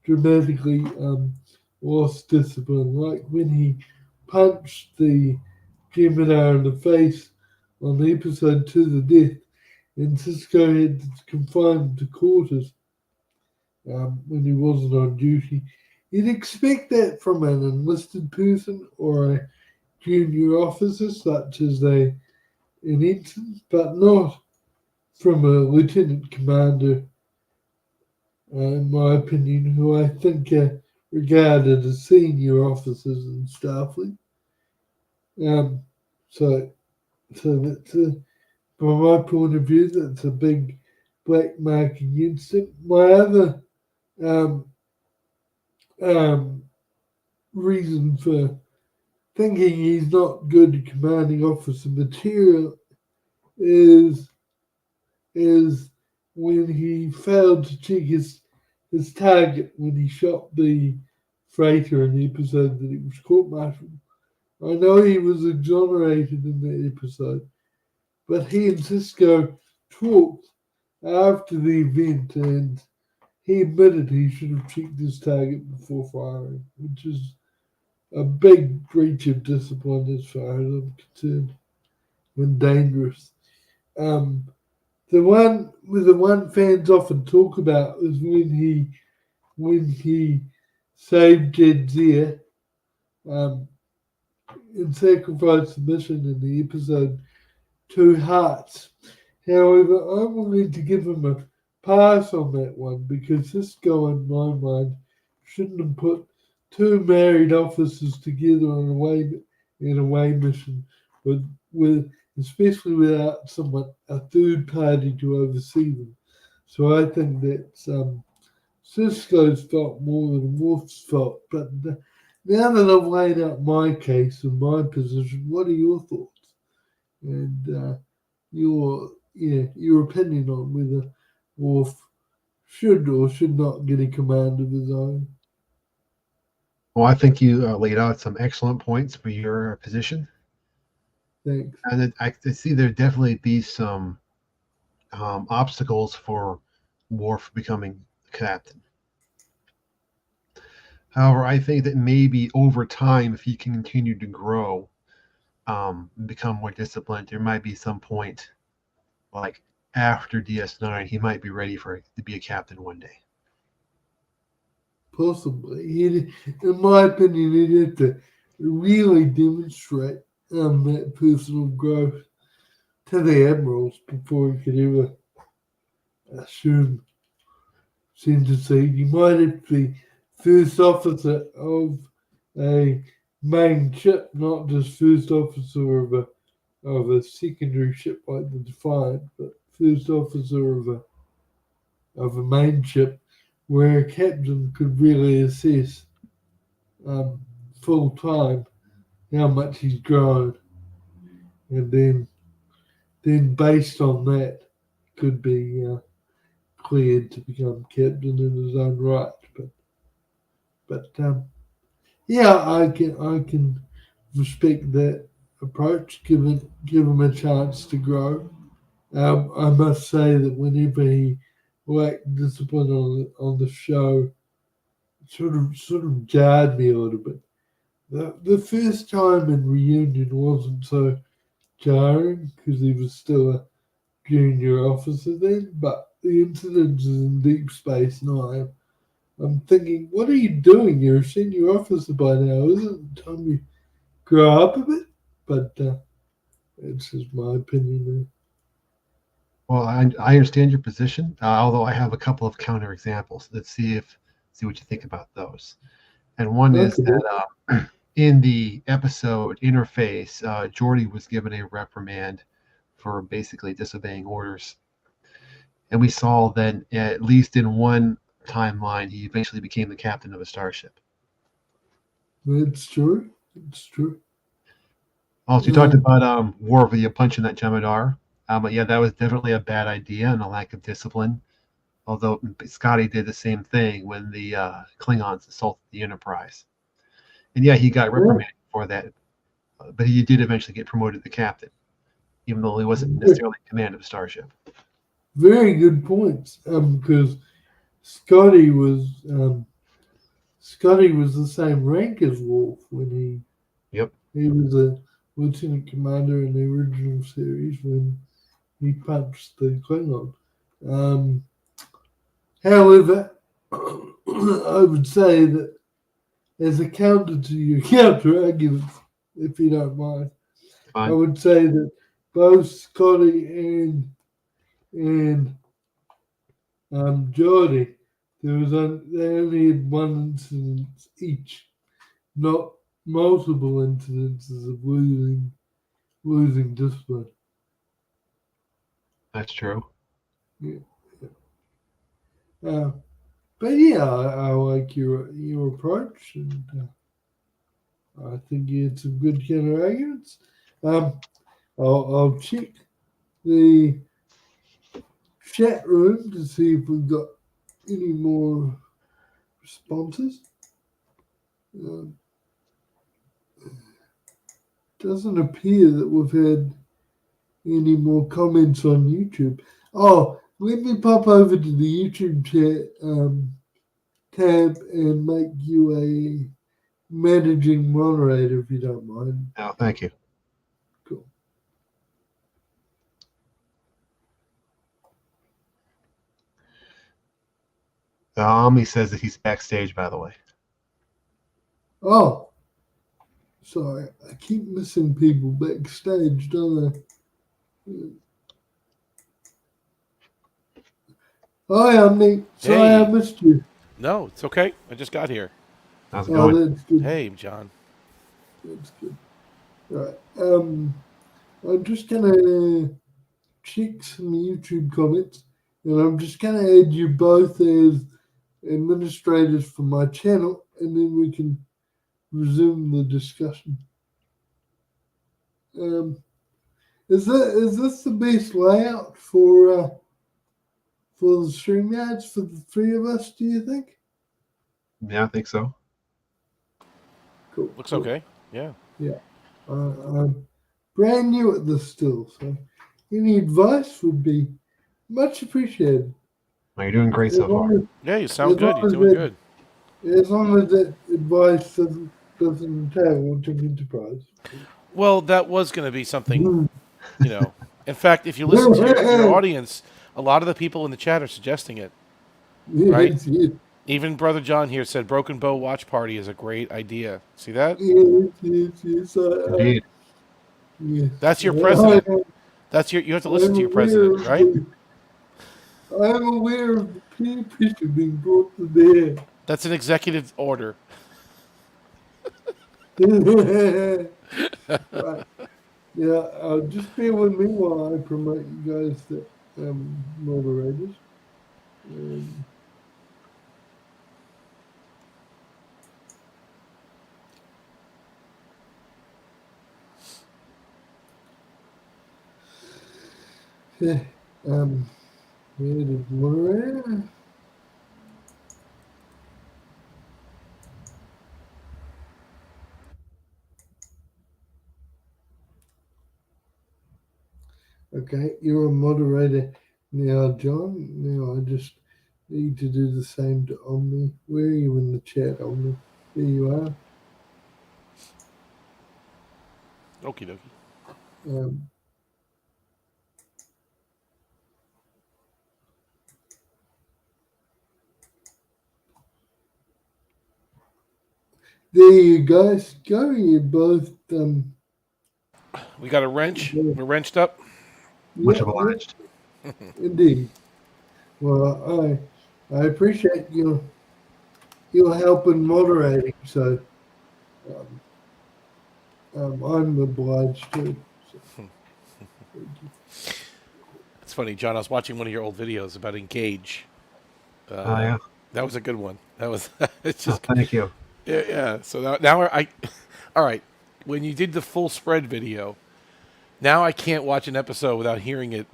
[SPEAKER 1] dramatically lost discipline, like when he punched the Gemini in the face on episode 2 The Death, and Cisco had to confine him to quarters when he wasn't on duty. You'd expect that from an enlisted person or a junior officer, such as an ensign, but not from a lieutenant commander, in my opinion, who I think are regarded as senior officers in Starfleet. Um, so, that's from my point of view, that's a big black mark against him. My other um, um, reason for thinking he's not good commanding officer material is is when he failed to check his target when he shot the freighter in the episode that he was court-martialed. I know he was exonerated in that episode, but he and Cisco talked after the event, and he admitted he should have checked his target before firing, which is a big breach of discipline as far as I'm concerned, and dangerous. Um, the one fans often talk about is when he saved Jadzia, um, and sacrifice the mission in the episode Two Hearts. However, I'm willing to give him a pass on that one because this guy, in my mind, shouldn't have put two married officers together on a away mission with especially without someone a third party to oversee them. So I think that's Cisco's fault more than Wolf's fault. But now that I've laid out my case and my position, what are your thoughts? And your opinion on whether Wolf should or should not get a command of his own.
[SPEAKER 2] Well, I think you laid out some excellent points for your position,
[SPEAKER 1] Thanks.
[SPEAKER 2] and I see there definitely be some obstacles for Worf becoming captain. However, I think that maybe over time, if he can continue to grow, and become more disciplined, there might be some point, like after DS9, he might be ready for to be a captain one day.
[SPEAKER 1] Possibly. In my opinion, he'd have to really demonstrate that personal growth to the admirals before he could ever assume center seat. He might have to be first officer of a main ship, not just first officer of a secondary ship like the Defiant, but first officer of a main ship where a captain could really assess um, full time how much he's grown, and then based on that could be cleared to become captain in his own right. But yeah, I can respect that approach. Give him a chance to grow. I must say that whenever he lacked discipline on the show, it sort of jarred me a little bit. The first time in reunion wasn't so jarring because he was still a junior officer then, but the incidents in Deep Space Nine, I'm thinking, what are you doing? You're a senior officer by now, isn't it time you grow up a bit? But it's just my opinion
[SPEAKER 2] Well, I understand your position, although I have a couple of counter examples. Let's see what you think about those. And one
[SPEAKER 1] there.
[SPEAKER 2] is
[SPEAKER 1] Okay.
[SPEAKER 2] that in the episode Interface, Geordi was given a reprimand for basically disobeying orders, and we saw that at least in one timeline, he eventually became the captain of a starship.
[SPEAKER 1] It's true. It's true.
[SPEAKER 2] Also, you talked
[SPEAKER 1] Um,
[SPEAKER 2] about war with you punching that Jemadar. But yeah, that was definitely a bad idea and a lack of discipline. Although Scotty did the same thing when the Klingons assaulted the Enterprise. And yeah, he got
[SPEAKER 1] yeah,
[SPEAKER 2] reprimanded for that, but he did eventually get promoted to captain, even though he wasn't necessarily in command of a starship.
[SPEAKER 1] very good points. Because Scotty was Scotty was the same rank as Wolf when
[SPEAKER 2] Yep,
[SPEAKER 1] he was a lieutenant commander in the original series when he punched the Klingon. Um, However, I would say that as a counter to your counter arguments, if you don't mind, I
[SPEAKER 2] fine.
[SPEAKER 1] would say that both Scotty and Geordie, they only had one incident each, not multiple incidences of losing discipline.
[SPEAKER 2] That's true.
[SPEAKER 1] Yeah. Uh, but yeah, I like your approach, and I think you had some good counter arguments. Um, I'll check the chat room to see if we've got any more responses. Uh, doesn't appear that we've had any more comments on YouTube. Oh, let me pop over to the YouTube chat tab and make you a managing moderator if you don't mind.
[SPEAKER 2] No, thank you.
[SPEAKER 1] Cool.
[SPEAKER 2] He says that he's backstage, by the way.
[SPEAKER 1] Oh, Sorry, I keep missing people backstage, don't I? Hi, Omni. Sorry I
[SPEAKER 3] Hey.
[SPEAKER 1] missed you.
[SPEAKER 3] No, it's okay. I just got here.
[SPEAKER 2] How's it
[SPEAKER 1] Oh,
[SPEAKER 2] going?
[SPEAKER 1] that's good.
[SPEAKER 3] Hey, John.
[SPEAKER 1] That's good. Right. I'm just gonna check some YouTube comments, and I'm just gonna add you both as administrators for my channel, and then we can resume the discussion. Um, is this the best layout for the stream yards for the three of us? Do you think?
[SPEAKER 2] Yeah, I think so.
[SPEAKER 1] Cool,
[SPEAKER 3] Looks
[SPEAKER 1] cool.
[SPEAKER 3] okay. Yeah.
[SPEAKER 1] Yeah. I'm brand new at this still, so any advice would be much appreciated.
[SPEAKER 2] Well, you're doing great
[SPEAKER 1] As
[SPEAKER 2] so far.
[SPEAKER 1] long
[SPEAKER 3] Yeah, you
[SPEAKER 1] as,
[SPEAKER 3] sound
[SPEAKER 1] as long
[SPEAKER 3] good. You're
[SPEAKER 1] as
[SPEAKER 3] doing
[SPEAKER 1] that
[SPEAKER 3] good.
[SPEAKER 1] as long as that advice doesn't entail too enterprise.
[SPEAKER 3] Well, that was going to be something,
[SPEAKER 1] Hmm.
[SPEAKER 3] you know. In fact, if you listen to your audience, a lot of the people in the chat are suggesting it, right?
[SPEAKER 1] Yes, yes,
[SPEAKER 3] Even Brother John here said Broken Bow Watch Party is a great idea. See that?
[SPEAKER 1] yes.
[SPEAKER 2] Indeed.
[SPEAKER 1] Yes.
[SPEAKER 3] That's your
[SPEAKER 1] I,
[SPEAKER 3] president. That's your. You have to listen
[SPEAKER 1] I'm
[SPEAKER 3] to your
[SPEAKER 1] aware
[SPEAKER 3] president,
[SPEAKER 1] of
[SPEAKER 3] right?
[SPEAKER 1] the I'm aware of the peer pressure being brought to bear.
[SPEAKER 3] That's an executive order.
[SPEAKER 1] Right. Yeah, just bear with me while I promote you guys to moderators. Um, yeah, creative moderator. Okay, you're a moderator now, John. Now I just need to do the same to Omni. Where are you in the chat, Omni? There you are.
[SPEAKER 3] Okie dokie.
[SPEAKER 1] Um, there you guys go. You both
[SPEAKER 3] We got a wrench. We're wrenched up.
[SPEAKER 2] Much
[SPEAKER 1] yeah, yeah,
[SPEAKER 2] obliged.
[SPEAKER 1] indeed. Well, I appreciate your help in moderating. So um, I'm obliged to. So, thank you.
[SPEAKER 3] It's funny, John. I was watching one of your old videos about Engage.
[SPEAKER 2] Oh,
[SPEAKER 3] Uh,
[SPEAKER 2] yeah.
[SPEAKER 3] that was a good one. That was. It's
[SPEAKER 2] Oh,
[SPEAKER 3] just.
[SPEAKER 2] thank you.
[SPEAKER 3] Yeah, yeah. So now I. All right. When you did the full spread video, now I can't watch an episode without hearing it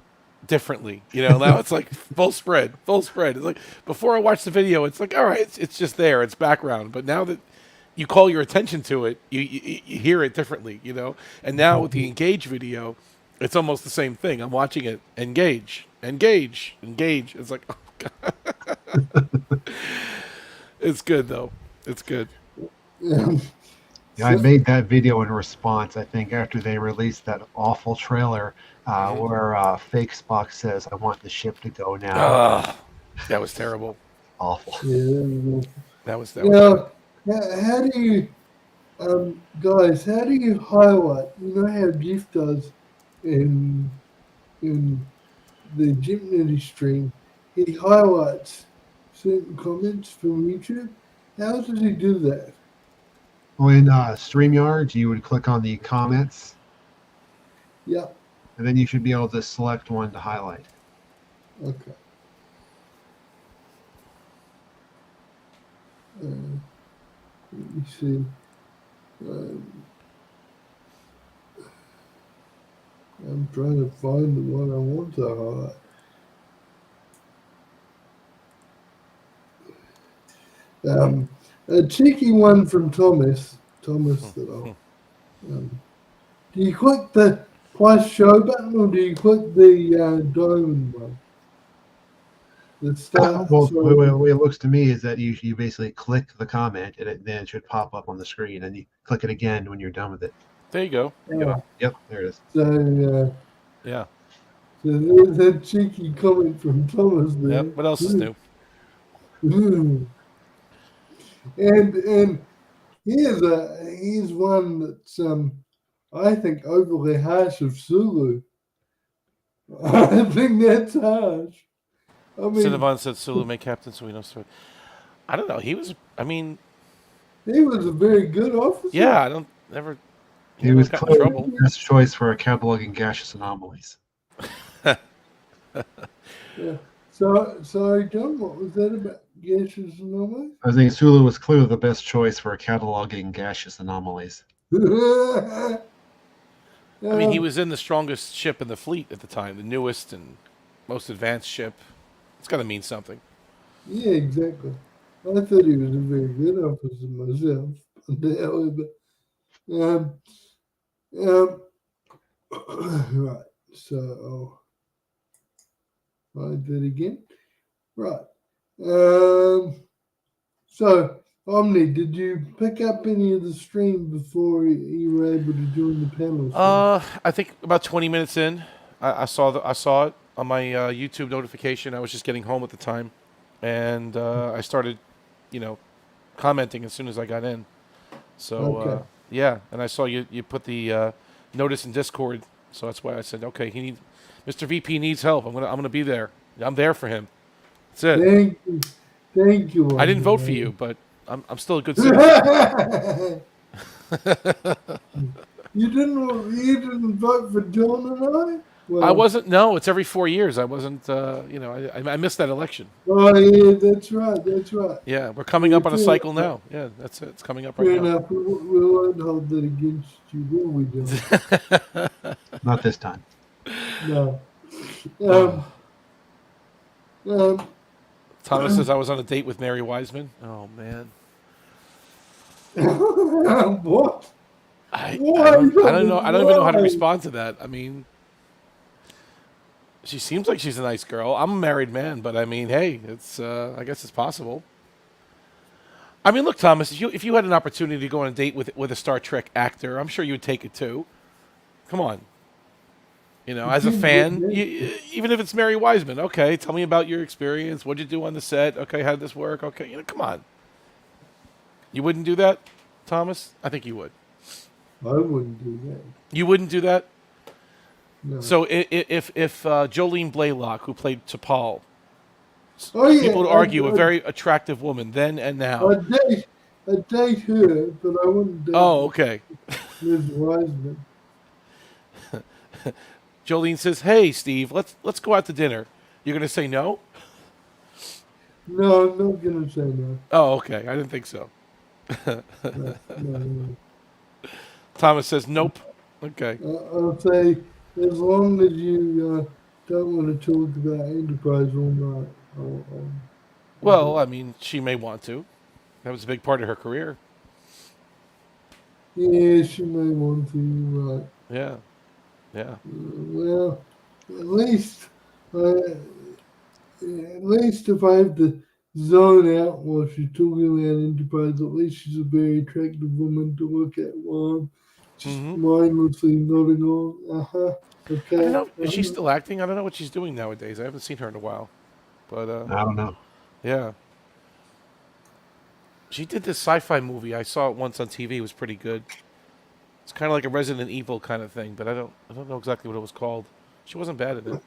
[SPEAKER 3] differently. Now it's like full spread, full spread. It's like before I watch the video, it's like all right, it's just there, it's background. But now that you call your attention to it, you hear it differently. And now with the engage video, it's almost the same thing. I'm watching it, engage, engage, engage. It's like, oh god, it's good though. It's good.
[SPEAKER 1] Um,
[SPEAKER 2] Yeah, I
[SPEAKER 1] so,
[SPEAKER 2] made that video in response, I think, after they released that awful trailer where Fake Spock says, I want the ship to go now.
[SPEAKER 3] Ah, that was terrible.
[SPEAKER 2] Awful.
[SPEAKER 1] yeah,
[SPEAKER 3] That was bad.
[SPEAKER 1] yeah. How do you, guys? How do you highlight? You know how Jeff does in the Gymnity stream. He highlights certain comments from YouTube. How does he do that?
[SPEAKER 2] Well, in StreamYard, you would click on the comments,
[SPEAKER 1] Yeah.
[SPEAKER 2] and then you should be able to select one to highlight.
[SPEAKER 1] Okay. Let me see. Um, I'm trying to find the one I want to highlight. A cheeky one from Thomas. Thomas that I'll. Do you click the plus show button or do you click the diamond one? The start.
[SPEAKER 2] Well,
[SPEAKER 1] Sorry.
[SPEAKER 2] the way it looks to me is that you basically click the comment, and then it should pop up on the screen, and you click it again when you're done with it.
[SPEAKER 3] There you go.
[SPEAKER 2] Yep, there it is.
[SPEAKER 1] So,
[SPEAKER 3] Yeah.
[SPEAKER 1] so there's that cheeky comment from Thomas
[SPEAKER 3] Yep.
[SPEAKER 1] there.
[SPEAKER 3] What else is new?
[SPEAKER 1] And He's one that's I think overly harsh of Sulu. I think that's harsh. I mean,
[SPEAKER 3] Cinnabon said Sulu made captain, so we know. I don't know. He was. I mean,
[SPEAKER 1] he was a very good officer.
[SPEAKER 3] yeah. I don't never. He
[SPEAKER 2] He
[SPEAKER 3] never
[SPEAKER 2] was
[SPEAKER 3] got in
[SPEAKER 2] clearly
[SPEAKER 3] trouble.
[SPEAKER 2] the best choice for cataloging gaseous anomalies.
[SPEAKER 1] Yeah. So, sorry, John, what was that about gaseous anomalies?
[SPEAKER 2] I think Sulu was clearly the best choice for cataloging gaseous anomalies.
[SPEAKER 3] I mean, he
[SPEAKER 1] Um,
[SPEAKER 3] was in the strongest ship in the fleet at the time, the newest and most advanced ship. It's got to mean something.
[SPEAKER 1] yeah, exactly. I thought he was a very good officer myself. However, um, um, right. So I'll write that again. Right. So, Omni, did you pick up any of the stream before you were able to join the panel?
[SPEAKER 3] I think about 20 minutes in, I saw it on my YouTube notification. I was just getting home at the time, and I started, you know, commenting as soon as I got in. So
[SPEAKER 1] Okay.
[SPEAKER 3] yeah, and I saw you put the notice in Discord, so that's why I said, okay, Mr. VP needs help. I'm gonna be there. I'm there for him. That's it.
[SPEAKER 1] Thank you. Thank you,
[SPEAKER 3] I didn't vote for
[SPEAKER 1] Omni.
[SPEAKER 3] you, but I'm still a good citizen.
[SPEAKER 1] You didn't vote for John and I?
[SPEAKER 3] I
[SPEAKER 1] Well,
[SPEAKER 3] wasn't. No, it's every 4 years. I wasn't. I missed that election.
[SPEAKER 1] oh yeah, that's right. That's right.
[SPEAKER 3] Yeah, we're coming
[SPEAKER 1] Yeah,
[SPEAKER 3] up on a cycle now. Yeah, that's it. It's coming up right
[SPEAKER 1] fair
[SPEAKER 3] now.
[SPEAKER 1] enough. We won't hold that against you, will we, John?
[SPEAKER 2] Not this time.
[SPEAKER 1] No. Um, um,
[SPEAKER 3] Thomas says I was on a date with Mary Wiseman. Oh man,
[SPEAKER 1] what?
[SPEAKER 3] I
[SPEAKER 1] Why?
[SPEAKER 3] don't know. I don't even know how to
[SPEAKER 1] Why?
[SPEAKER 3] respond to that. I mean, she seems like she's a nice girl. I'm a married man, but I mean, hey, it's I guess it's possible. I mean, look, Thomas, if you had an opportunity to go on a date with a Star Trek actor, I'm sure you would take it too. Come on. You know, as a fan, even if it's Mary Wiseman, okay, tell me about your experience. What'd you do on the set? Okay, how did this work? Okay, come on. You wouldn't do that, Thomas? I think you would.
[SPEAKER 1] I wouldn't do that.
[SPEAKER 3] You wouldn't do that?
[SPEAKER 1] No.
[SPEAKER 3] So if Jolene Blaylock, who played T'Pol,
[SPEAKER 1] Oh yeah,
[SPEAKER 3] people would argue a very attractive woman then and now.
[SPEAKER 1] I'd date her, but I wouldn't date
[SPEAKER 3] Oh, okay.
[SPEAKER 1] Liz Wiseman.
[SPEAKER 3] Jolene says, "Hey, Steve, let's go out to dinner." You're gonna say no?
[SPEAKER 1] No, I'm not gonna say no.
[SPEAKER 3] Oh, okay. I didn't think so.
[SPEAKER 1] No.
[SPEAKER 3] Thomas says, "Nope." Okay.
[SPEAKER 1] I'll say as long as you don't want to talk about Enterprise all night. I'll
[SPEAKER 3] Well, I mean, she may want to. That was a big part of her career.
[SPEAKER 1] yeah, she may want to. You're right.
[SPEAKER 3] Yeah. Yeah.
[SPEAKER 1] Well, at least, at least if I have to zone out while she's talking about Enterprise, at least she's a very attractive woman to look at while I'm just
[SPEAKER 3] Hmm.
[SPEAKER 1] mindlessly nodding on.
[SPEAKER 3] I don't
[SPEAKER 1] Okay.
[SPEAKER 3] know. Is she still acting? I don't know what she's doing nowadays. I haven't seen her in a while. But
[SPEAKER 2] I don't know.
[SPEAKER 3] yeah. She did this sci-fi movie. I saw it once on TV. It was pretty good. It's kind of like a Resident Evil kind of thing, but I don't know exactly what it was called. She wasn't bad at it.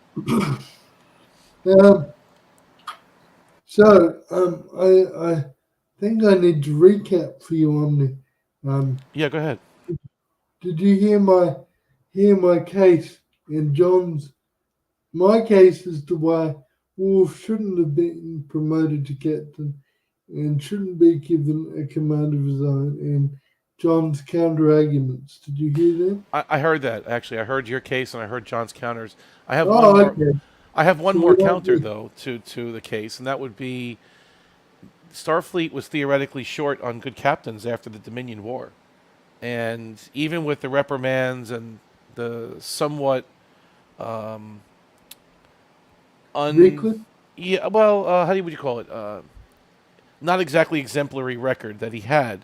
[SPEAKER 1] Um, I think I need to recap for you, Omni.
[SPEAKER 3] Yeah, go ahead.
[SPEAKER 1] Did you hear my case and John's my case as to why Warf shouldn't have been promoted to captain and shouldn't be given a command of his own, and John's counter arguments. Did you hear them?
[SPEAKER 3] I heard that actually. I heard your case and I heard John's counters. I have one
[SPEAKER 1] Oh,
[SPEAKER 3] more.
[SPEAKER 1] okay.
[SPEAKER 3] I have one
[SPEAKER 1] So
[SPEAKER 3] more
[SPEAKER 1] we don't
[SPEAKER 3] counter
[SPEAKER 1] need-
[SPEAKER 3] though to the case, and that would be Starfleet was theoretically short on good captains after the Dominion War, and even with the reprimands and the somewhat
[SPEAKER 1] Reckless?
[SPEAKER 3] yeah, well, would you call it? Not exactly exemplary record that he had.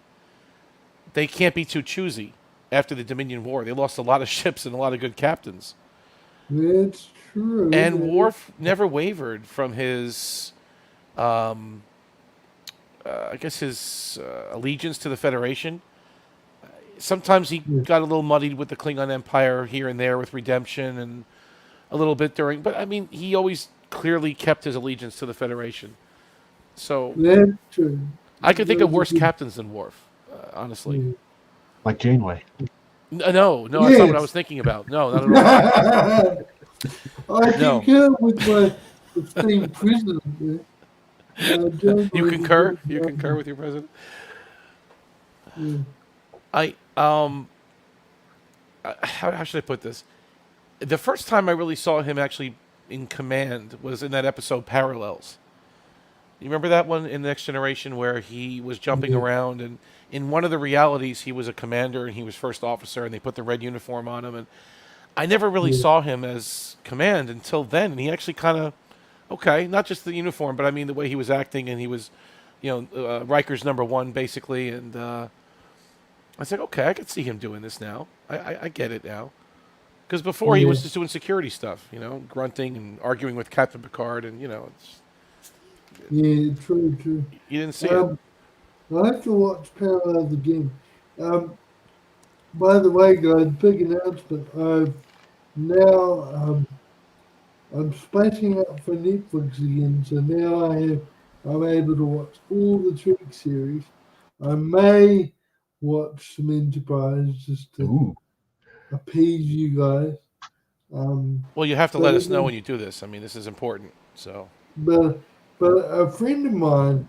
[SPEAKER 3] They can't be too choosy after the Dominion War. They lost a lot of ships and a lot of good captains.
[SPEAKER 1] That's true.
[SPEAKER 3] And Worf never wavered from his I guess his allegiance to the Federation. Sometimes he
[SPEAKER 1] Yeah.
[SPEAKER 3] got a little muddied with the Klingon Empire here and there with Redemption and a little bit during, but I mean, he always clearly kept his allegiance to the Federation. So
[SPEAKER 1] That's true.
[SPEAKER 3] I could think of
[SPEAKER 1] Those are
[SPEAKER 3] worse
[SPEAKER 1] good.
[SPEAKER 3] captains than Worf, honestly.
[SPEAKER 1] Yeah.
[SPEAKER 2] Like Janeway.
[SPEAKER 3] No, that's not what I was
[SPEAKER 1] Yes.
[SPEAKER 3] thinking about. No, not at all.
[SPEAKER 1] I
[SPEAKER 3] No.
[SPEAKER 1] concur with my esteemed president there. John
[SPEAKER 3] You
[SPEAKER 1] Wayne is
[SPEAKER 3] concur?
[SPEAKER 1] very
[SPEAKER 3] You concur
[SPEAKER 1] welcome.
[SPEAKER 3] with your president?
[SPEAKER 1] Yeah.
[SPEAKER 3] I how should I put this? The first time I really saw him actually in command was in that episode Parallels. You remember that one in Next Generation where he was jumping
[SPEAKER 1] Yeah.
[SPEAKER 3] around and in one of the realities he was a commander and he was first officer and they put the red uniform on him and I never really
[SPEAKER 1] Yeah.
[SPEAKER 3] saw him as command until then and he actually kind of okay, not just the uniform but I mean the way he was acting and he was Riker's number one basically and I said okay I could see him doing this now. I get it now. Because before he
[SPEAKER 1] Yeah.
[SPEAKER 3] was just doing security stuff, grunting and arguing with Captain Picard, and
[SPEAKER 1] Yeah. True. True.
[SPEAKER 3] you didn't see it.
[SPEAKER 1] Um, I have to watch Parallels again. Um, by the way, guys, big announcement. Now I'm spacing out for Netflix again, so now I'm able to watch all the Trek series. I may watch some Enterprise just to
[SPEAKER 2] Ooh.
[SPEAKER 1] appease you guys. Um,
[SPEAKER 3] Well, you have to
[SPEAKER 1] but
[SPEAKER 3] let us know
[SPEAKER 1] again,
[SPEAKER 3] when you do this. I mean, this is important. So,
[SPEAKER 1] but a friend of mine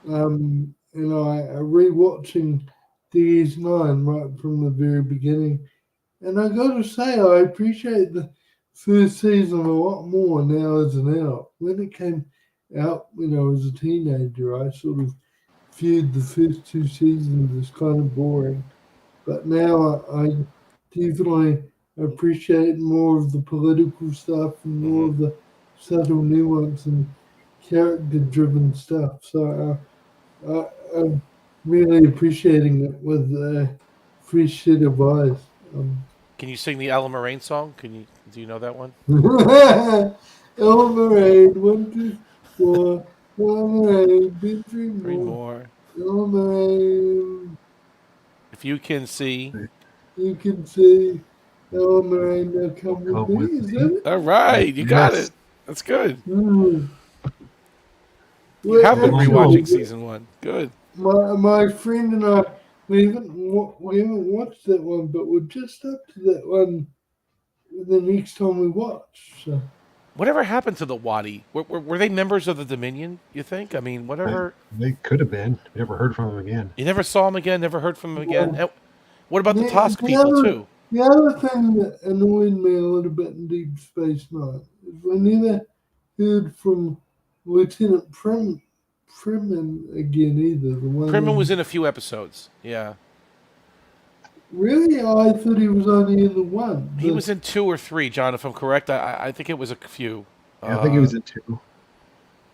[SPEAKER 1] and I are rewatching DS9 right from the very beginning, and I got to say I appreciate the first season a lot more now as an adult. When it came out, as a teenager, I sort of viewed the first two seasons as kind of boring. But now I definitely appreciate more of the political stuff and more
[SPEAKER 3] hmm
[SPEAKER 1] of the subtle nuance and character-driven stuff. So I'm really appreciating it with a fresh set of eyes. Um,
[SPEAKER 3] can you sing the Alan Moraine song? Do you know that one?
[SPEAKER 1] Elmerade, 1, 2, 4. Elmerade, been three
[SPEAKER 3] Three
[SPEAKER 1] more.
[SPEAKER 3] more.
[SPEAKER 1] Elmerade,
[SPEAKER 3] If you can see.
[SPEAKER 1] you can see Elmerade, now
[SPEAKER 2] Will
[SPEAKER 1] come with
[SPEAKER 2] come
[SPEAKER 1] me.
[SPEAKER 2] with
[SPEAKER 1] Is
[SPEAKER 2] me.
[SPEAKER 1] that it?
[SPEAKER 3] All right, you got
[SPEAKER 2] Yes.
[SPEAKER 3] it. That's good.
[SPEAKER 1] Mm.
[SPEAKER 3] You
[SPEAKER 1] Well,
[SPEAKER 3] have been
[SPEAKER 1] actually,
[SPEAKER 3] rewatching season one. Good.
[SPEAKER 1] my friend and I, we haven't watched that one, but we're just up to that one the next time we watch. So.
[SPEAKER 3] Whatever happened to the Wadi? Were they members of the Dominion? You think? I mean, whatever.
[SPEAKER 2] They could have been. Never heard from them again.
[SPEAKER 3] You never saw him again. Never heard from him again.
[SPEAKER 1] Yeah.
[SPEAKER 3] And what about the
[SPEAKER 1] The,
[SPEAKER 3] Tosk
[SPEAKER 1] the
[SPEAKER 3] people
[SPEAKER 1] other
[SPEAKER 3] too?
[SPEAKER 1] the other thing that annoyed me a little bit in Deep Space Nine is we never heard from Lieutenant Freeman again either. The one
[SPEAKER 3] Primmon was
[SPEAKER 1] in
[SPEAKER 3] in a few episodes. Yeah.
[SPEAKER 1] really, I thought he was only in the one.
[SPEAKER 3] He was in 2 or 3, John, if I'm correct. I think it was a few.
[SPEAKER 2] Yeah, I think he was in 2.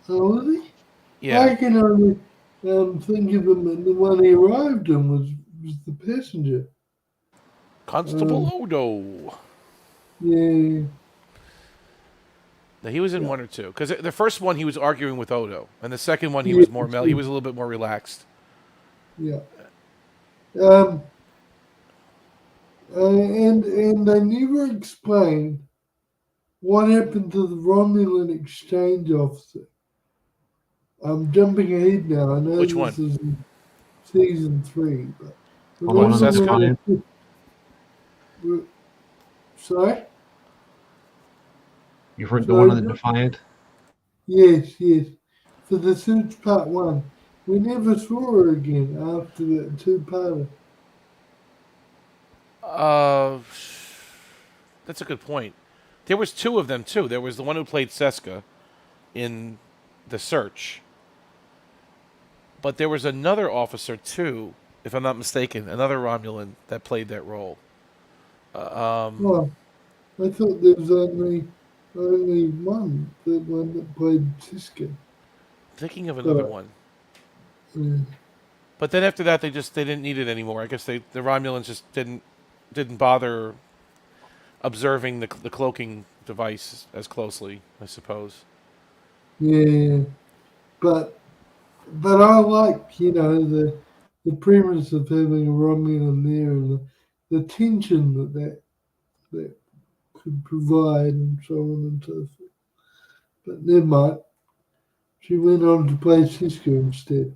[SPEAKER 1] Oh, was he?
[SPEAKER 3] Yeah.
[SPEAKER 1] I can only think of him, and the one he arrived in was the passenger.
[SPEAKER 3] Constable Odo.
[SPEAKER 1] Yeah,
[SPEAKER 3] Now, he was in
[SPEAKER 1] yeah,
[SPEAKER 3] 1 or 2. Because the first one, he was arguing with Odo. And the second one, he
[SPEAKER 1] yeah,
[SPEAKER 3] was more he was a little bit more relaxed.
[SPEAKER 1] yeah. Um, and they never explained what happened to the Romulan exchange officer. I'm jumping ahead now. I know
[SPEAKER 3] Which
[SPEAKER 1] this
[SPEAKER 3] one?
[SPEAKER 1] is in season 3, but
[SPEAKER 2] On the one on the
[SPEAKER 3] Seska?
[SPEAKER 2] Defiant.
[SPEAKER 1] Sorry?
[SPEAKER 2] You've heard the one on the
[SPEAKER 1] Sorry?
[SPEAKER 2] Defiant?
[SPEAKER 1] Yes. For the Suits Part 1. We never saw her again after that two-parter.
[SPEAKER 3] Uh, that's a good point. There was 2 of them, too. There was the one who played Seska in The Search. But there was another officer, too, if I'm not mistaken, another Romulan that played that role.
[SPEAKER 1] Oh, I thought there was only one, the one that played Siska.
[SPEAKER 3] Thinking of another
[SPEAKER 1] But,
[SPEAKER 3] one.
[SPEAKER 1] uh,
[SPEAKER 3] But then after that, they didn't need it anymore. I guess the Romulans just didn't bother observing the cloaking device as closely, I suppose.
[SPEAKER 1] yeah, but but I like, the premise of having a Romulan there and the tension that could provide and so on and so forth. But never mind. She went on to play Cisco instead.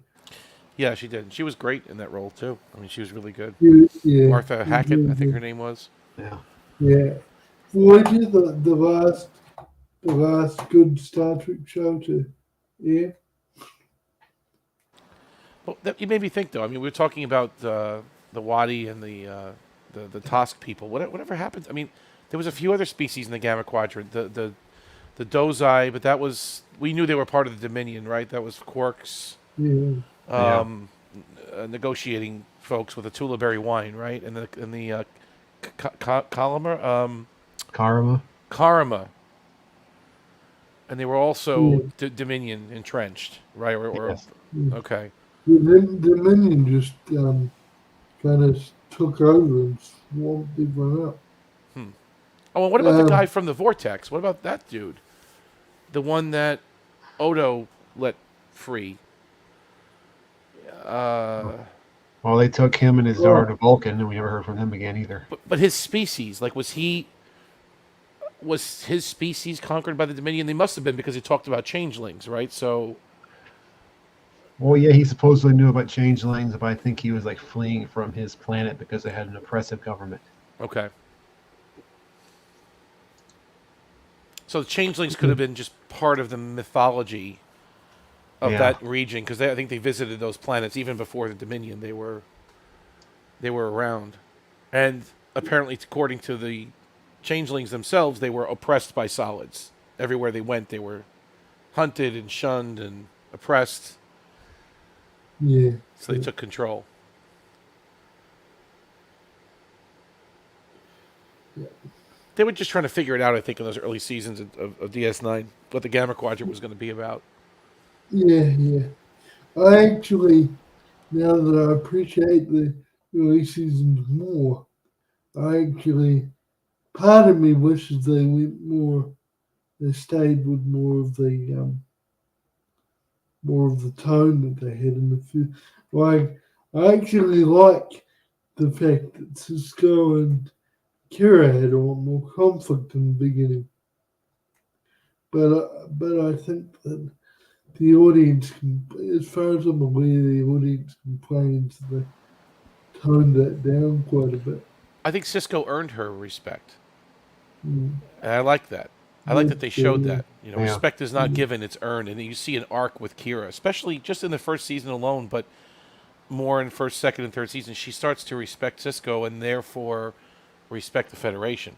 [SPEAKER 3] Yeah, she did. She was great in that role too. I mean, she was really good.
[SPEAKER 1] Yeah,
[SPEAKER 3] Martha
[SPEAKER 1] she was
[SPEAKER 3] Hackett,
[SPEAKER 1] really
[SPEAKER 3] I think her
[SPEAKER 1] good.
[SPEAKER 3] name was.
[SPEAKER 2] Yeah.
[SPEAKER 1] Yeah. Voyager, the last good Star Trek show to air.
[SPEAKER 3] Well, you made me think though. I mean, we were talking about the Wadi and the Tosk people. Whatever happened? I mean, there was a few other species in the Gamma Quadrant. The Dozai, but that was we knew they were part of the Dominion, right? That was Quark's
[SPEAKER 1] Yeah.
[SPEAKER 2] Yeah.
[SPEAKER 3] negotiating folks with the Tulaberry wine, right? And the Kalama,
[SPEAKER 2] Karma.
[SPEAKER 3] Karma, and they were also
[SPEAKER 1] Yeah.
[SPEAKER 3] Dominion entrenched, right? Or
[SPEAKER 2] Yes.
[SPEAKER 1] Yeah.
[SPEAKER 3] okay.
[SPEAKER 1] The Minion just kind of took over and swamped everyone up.
[SPEAKER 3] Oh, and what about the guy
[SPEAKER 1] Um,
[SPEAKER 3] from the Vortex? What about that dude? The one that Odo let free. Uh,
[SPEAKER 2] Well, they took him and his daughter
[SPEAKER 1] oh,
[SPEAKER 2] to Vulcan, and we never heard from them again either.
[SPEAKER 3] but his species, like, was his species conquered by the Dominion? They must have been because he talked about changelings, right? So,
[SPEAKER 2] Well, yeah, he supposedly knew about changelings, but I think he was like fleeing from his planet because they had an oppressive government.
[SPEAKER 3] okay. So the changelings could have been just part of the mythology of
[SPEAKER 2] Yeah.
[SPEAKER 3] that region because I think they visited those planets even before the Dominion. They were around, and apparently, according to the changelings themselves, they were oppressed by solids. Everywhere they went, they were hunted and shunned and oppressed.
[SPEAKER 1] yeah.
[SPEAKER 3] So they took control.
[SPEAKER 1] Yeah.
[SPEAKER 3] They were just trying to figure it out, I think, in those early seasons of DS9, what the Gamma Quadrant was going to be about.
[SPEAKER 1] Yeah, yeah. I actually, now that I appreciate the early seasons more, part of me wishes they stayed with more of the tone that they had in the film. Like, I actually like the fact that Cisco and Kira had a lot more conflict in the beginning. But I think that the audience, as far as I'm aware, the audience complains that they toned that down quite a bit.
[SPEAKER 3] I think Cisco earned her respect,
[SPEAKER 1] Mm.
[SPEAKER 3] and I like that. I like
[SPEAKER 1] Yeah,
[SPEAKER 3] that they showed
[SPEAKER 1] yeah,
[SPEAKER 3] that.
[SPEAKER 2] Yeah.
[SPEAKER 3] Respect is not
[SPEAKER 1] yeah,
[SPEAKER 3] given; it's earned, and you see an arc with Kira, especially just in the first season alone, but more in first, second, and third season. She starts to respect Cisco and therefore respect the Federation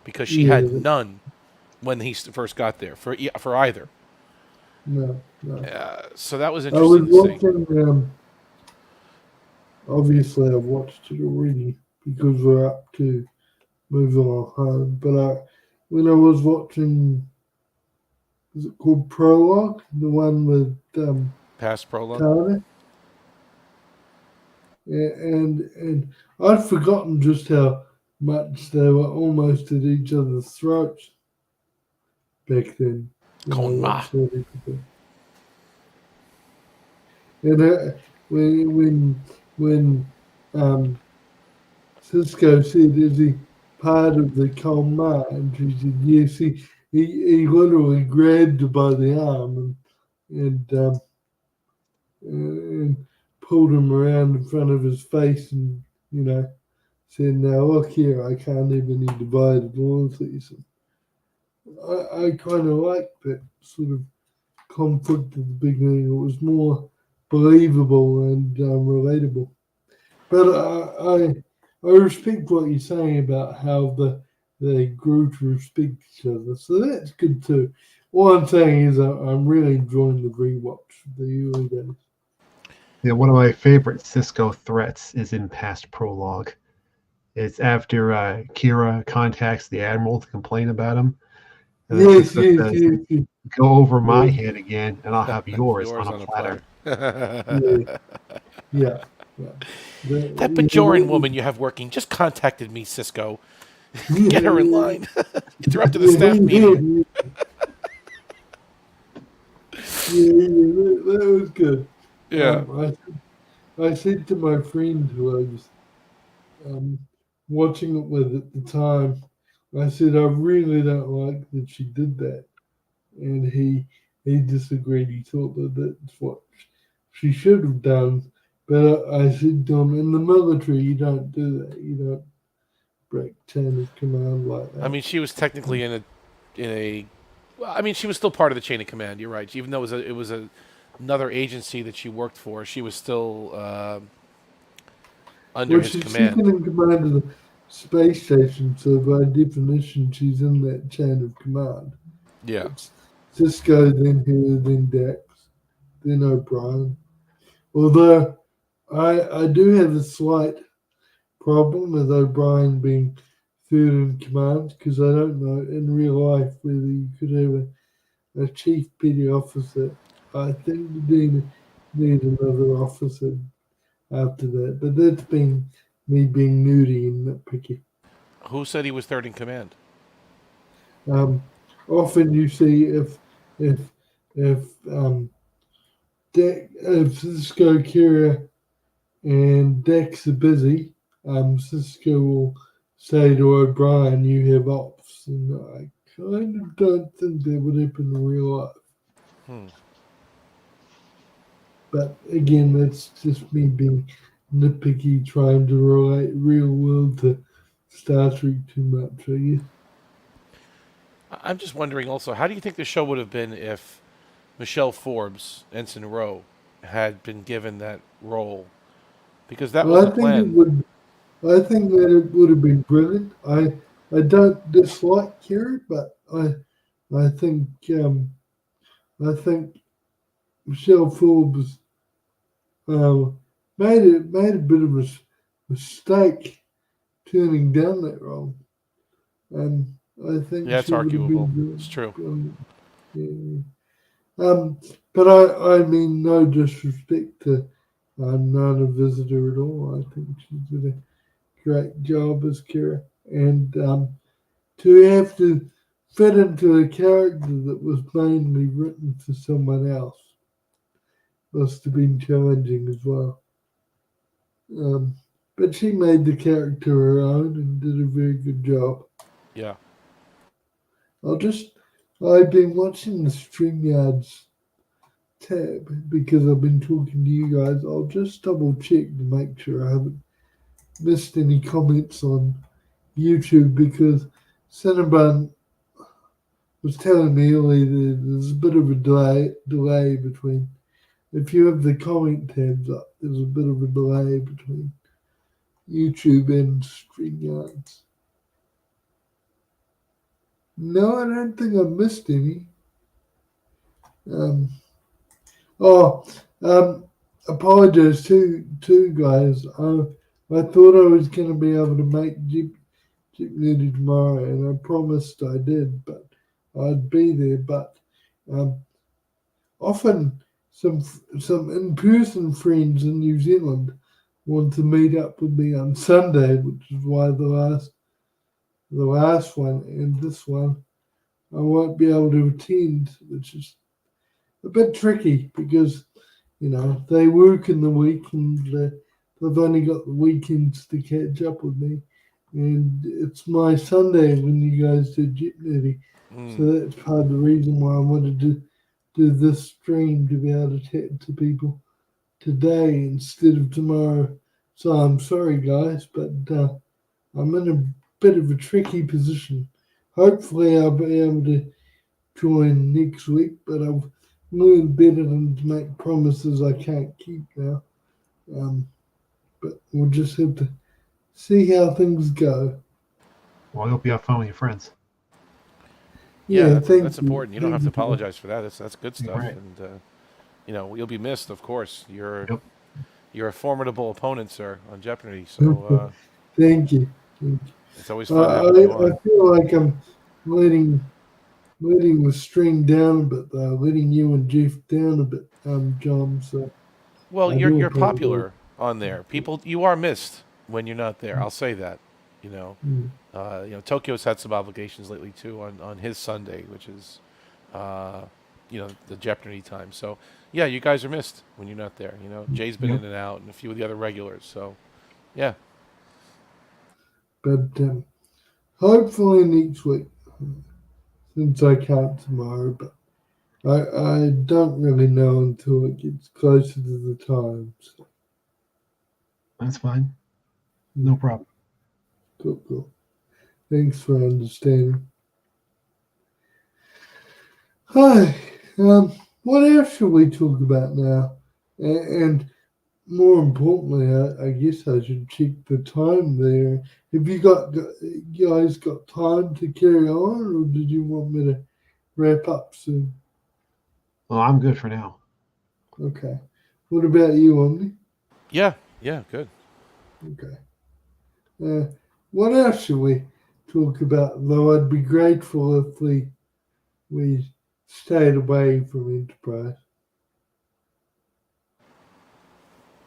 [SPEAKER 3] because she had
[SPEAKER 1] yeah.
[SPEAKER 3] none when he first got there for either.
[SPEAKER 1] No, no.
[SPEAKER 3] So that was
[SPEAKER 1] I was
[SPEAKER 3] interesting to see.
[SPEAKER 1] watching. Obviously, I've watched it already because we're up to moving on home. But when I was watching, is it called Prologue? The one with
[SPEAKER 3] Past prologue.
[SPEAKER 1] Tana? And I'd forgotten just how much they were almost at each other's throats back then when I
[SPEAKER 3] Konma.
[SPEAKER 1] watched that episode. And when um, Cisco said, "Is he part of the Colmar?" And she said, "Yes." He literally grabbed her by the arm and pulled him around in front of his face and said, "Now look here, I can't have any divided loyalties." I kind of liked that sort of conflict at the beginning. It was more believable and relatable. But I respect what you're saying about how they grew to respect each other. So that's good too. All I'm saying is I'm really enjoying the rewatch of the early days.
[SPEAKER 2] Yeah, one of my favorite Cisco threats is in past prologue. It's after Kira contacts the admiral to complain about him, and then
[SPEAKER 1] Yes,
[SPEAKER 2] Cisco
[SPEAKER 1] yes,
[SPEAKER 2] says,
[SPEAKER 1] yes, yes.
[SPEAKER 2] "Go over my
[SPEAKER 1] Yes,
[SPEAKER 2] head again, and I'll have yours on
[SPEAKER 3] Yours
[SPEAKER 2] a
[SPEAKER 3] on a
[SPEAKER 2] platter."
[SPEAKER 3] platter.
[SPEAKER 1] yeah, yeah, yeah.
[SPEAKER 3] That
[SPEAKER 1] The,
[SPEAKER 3] Bajoran woman you have working just contacted me, Cisco. Get her in
[SPEAKER 1] yeah,
[SPEAKER 3] line. Interrupted the staff meeting.
[SPEAKER 1] yeah, that was good.
[SPEAKER 3] Yeah.
[SPEAKER 1] I said to my friend who I was um, watching it with at the time, I said, I really don't like that she did that. And he disagreed. He thought that that's what she should have done. But I said to him, in the military, you don't do that. You don't break chain of command like
[SPEAKER 3] I
[SPEAKER 1] that.
[SPEAKER 3] mean, she was technically in a. Well, I mean, she was still part of the chain of command. You're right. Even though it was another agency that she worked for, she was still under
[SPEAKER 1] Well,
[SPEAKER 3] his
[SPEAKER 1] she's second
[SPEAKER 3] command.
[SPEAKER 1] in command of the space station, so by definition, she's in that chain of command.
[SPEAKER 3] Yeah.
[SPEAKER 1] It's Cisco, then her, then Dax, then O'Brien. Although I do have a slight problem with O'Brien being third in command because I don't know in real life whether you could have a chief petty officer. I think you do need another officer after that, but that's been me being moody and nitpicky.
[SPEAKER 3] Who said he was third in command?
[SPEAKER 1] Um, Often you see if if if Cisco, Kira, and Dex are busy, Cisco will say to O'Brien, "You have ops," and I kind of don't think that would happen in real life.
[SPEAKER 3] Hmm.
[SPEAKER 1] But again, that's just me being nitpicky, trying to relate real world to Star Trek too much. I guess.
[SPEAKER 3] I'm just wondering also, how do you think the show would have been if Michelle Forbes, Ensign Rowe, had been given that role? Because that was
[SPEAKER 1] Well,
[SPEAKER 3] the
[SPEAKER 1] I think it
[SPEAKER 3] plan.
[SPEAKER 1] would. I think that it would have been brilliant. I don't dislike Kira, but I think I think Michelle Forbes uh, made a bit of a mistake turning down that role, and I think
[SPEAKER 3] Yeah, it's
[SPEAKER 1] she would have been
[SPEAKER 3] arguable. It's
[SPEAKER 1] brilliant.
[SPEAKER 3] true.
[SPEAKER 1] brilliant. Yeah. But I mean no disrespect to Nana Visitor at all. I think she did a great job as Kira, and to have to fit into a character that was mainly written for someone else must have been challenging as well. Um, but she made the character her own and did a very good job.
[SPEAKER 3] Yeah.
[SPEAKER 1] I'll just, I've been watching the StreamYards tab because I've been talking to you guys. I'll just double check to make sure I haven't missed any comments on YouTube because Cinnabon was telling me earlier that there's a bit of a delay between. If you have the comment tabs up, there's a bit of a delay between YouTube and StreamYards. No, I don't think I missed any. Um, oh, apologize to guys. I thought I was going to be able to make Jeep Nitty tomorrow, and I promised I did, but I'd be there. But um, often some in-person friends in New Zealand want to meet up with me on Sunday, which is why the last one and this one I won't be able to attend, which is a bit tricky because they work in the week and they've only got the weekends to catch up with me, and it's my Sunday when you guys do Jeopardy, so
[SPEAKER 3] Mm.
[SPEAKER 1] that's part of the reason why I wanted to do this stream to be able to chat to people today instead of tomorrow. So I'm sorry, guys, but I'm in a bit of a tricky position. Hopefully, I'll be able to join next week, but I've learned better than to make promises I can't keep now. Um, but we'll just have to see how things go.
[SPEAKER 2] Well, I hope you have fun with your friends.
[SPEAKER 3] Yeah,
[SPEAKER 1] Yeah,
[SPEAKER 3] that's
[SPEAKER 1] thank you.
[SPEAKER 3] important. You don't have
[SPEAKER 1] Thank
[SPEAKER 3] to
[SPEAKER 1] you.
[SPEAKER 3] apologize for that. That's good
[SPEAKER 2] You're
[SPEAKER 3] stuff,
[SPEAKER 2] right.
[SPEAKER 3] and you'll be missed, of course.
[SPEAKER 2] Yep.
[SPEAKER 3] You're a formidable opponent, sir, on Jeopardy. So
[SPEAKER 1] Thank you. Thank
[SPEAKER 3] it's always
[SPEAKER 1] you.
[SPEAKER 3] fun having you
[SPEAKER 1] I
[SPEAKER 3] on.
[SPEAKER 1] feel like I'm letting letting the string down a bit, though, letting you and Jeff down a bit, John. So
[SPEAKER 3] Well,
[SPEAKER 1] I
[SPEAKER 3] you're
[SPEAKER 1] do
[SPEAKER 3] you're
[SPEAKER 1] apologize.
[SPEAKER 3] popular on there. People, you are missed when you're not there. I'll say that. You know,
[SPEAKER 1] Mm.
[SPEAKER 3] Tokyo's had some obligations lately too on his Sunday, which is, the Jeopardy time. So yeah, you guys are missed when you're not there. You know, Jay's been
[SPEAKER 1] Yeah.
[SPEAKER 3] in and out, and a few of the other regulars. So, yeah.
[SPEAKER 1] But hopefully next week, since I can't tomorrow. But I don't really know until it gets closer to the time. So,
[SPEAKER 2] That's fine. No problem.
[SPEAKER 1] cool. Thanks for understanding. Hi. What else should we talk about now? And more importantly, I guess I should check the time there. Have you guys got time to carry on, or did you want me to wrap up soon?
[SPEAKER 2] Well, I'm good for now.
[SPEAKER 1] Okay. What about you, Omni?
[SPEAKER 3] Yeah, yeah, good.
[SPEAKER 1] Okay. What else should we talk about? Though I'd be grateful if we stayed away from Enterprise.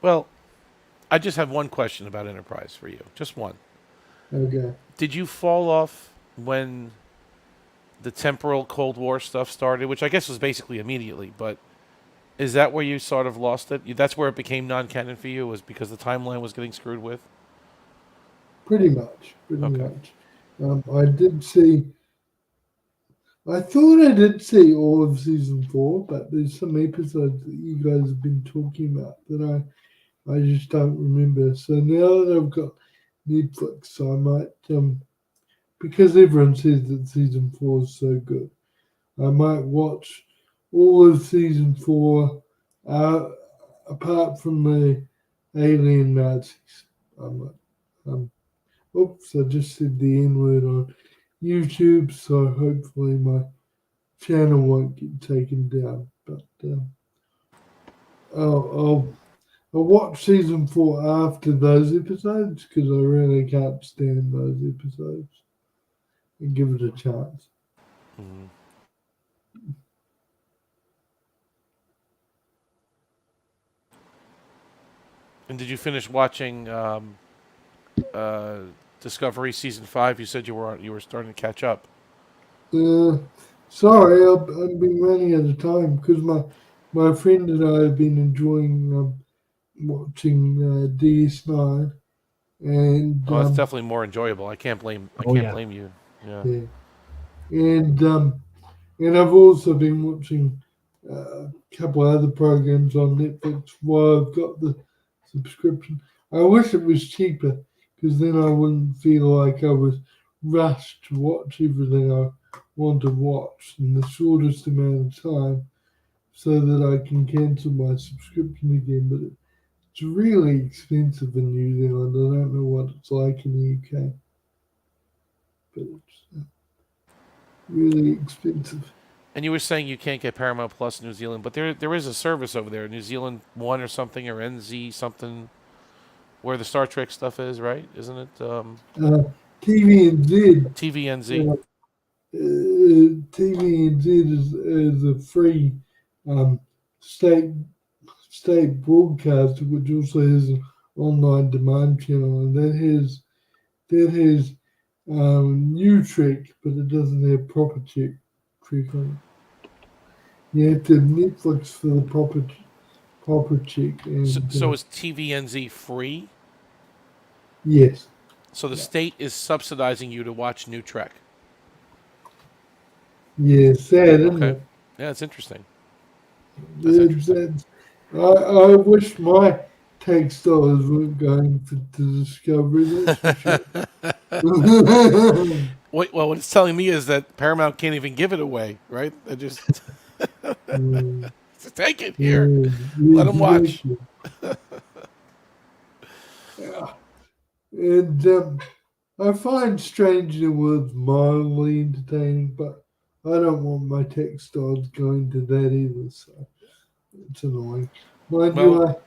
[SPEAKER 3] Well, I just have one question about Enterprise for you. Just one.
[SPEAKER 1] Okay.
[SPEAKER 3] Did you fall off when the temporal Cold War stuff started, which I guess was basically immediately, but is that where you sort of lost it? That's where it became non-canon for you, was because the timeline was getting screwed with?
[SPEAKER 1] Pretty much. Pretty
[SPEAKER 3] Okay.
[SPEAKER 1] much. I did see. I thought I did see all of season 4, but there's some episodes that you guys have been talking about that I just don't remember. So now that I've got Netflix, I might because everyone says that season 4 is so good, I might watch all of season 4, apart from the alien Nazis. I might. Oops, I just said the N word on YouTube, so hopefully my channel won't get taken down. But I'll watch season 4 after those episodes because I really can't stand those episodes and give it a chance.
[SPEAKER 3] Mhm. And did you finish watching uh, Discovery season 5? You said you were starting to catch up.
[SPEAKER 1] Uh, Sorry, I've been running out of time because my friend and I have been enjoying watching DS9 and
[SPEAKER 3] Oh, that's definitely more enjoyable. I
[SPEAKER 2] Oh
[SPEAKER 3] can't
[SPEAKER 2] yeah.
[SPEAKER 3] blame you. Yeah.
[SPEAKER 1] yeah, and I've also been watching a couple other programs on Netflix while I've got the subscription. I wish it was cheaper because then I wouldn't feel like I was rushed to watch everything I want to watch in the shortest amount of time so that I can cancel my subscription again. But it's really expensive in New Zealand. I don't know what it's like in the UK, but it's really expensive.
[SPEAKER 3] And you were saying you can't get Paramount Plus in New Zealand, but there is a service over there, New Zealand One or something, or NZ something, where the Star Trek stuff is, right? Isn't it
[SPEAKER 1] Uh, TVNZ
[SPEAKER 3] TVNZ?
[SPEAKER 1] uh, TVNZ is a free um, state broadcaster, which also has an online demand channel, and that has new Trek, but it doesn't have proper Trek on it. You have to have Netflix for the proper Trek,
[SPEAKER 3] So,
[SPEAKER 1] and
[SPEAKER 3] so is TVNZ free?
[SPEAKER 1] yes,
[SPEAKER 3] So the
[SPEAKER 1] yeah,
[SPEAKER 3] state is subsidizing you to watch new Trek.
[SPEAKER 1] yeah, sad, isn't
[SPEAKER 3] Okay.
[SPEAKER 1] it?
[SPEAKER 3] Yeah, that's interesting. That's
[SPEAKER 1] That-
[SPEAKER 3] interesting.
[SPEAKER 1] that's I wish my tax dollars weren't going to Discovery, that's for sure.
[SPEAKER 3] Wait, well, what it's telling me is that Paramount can't even give it away, right? They just
[SPEAKER 1] Mm,
[SPEAKER 3] take it here.
[SPEAKER 1] yeah,
[SPEAKER 3] Let them watch.
[SPEAKER 1] exactly. Yeah. And I find Strange New Worlds mildly entertaining, but I don't want my tax dollars going to that either, so it's annoying. Mind
[SPEAKER 3] Well,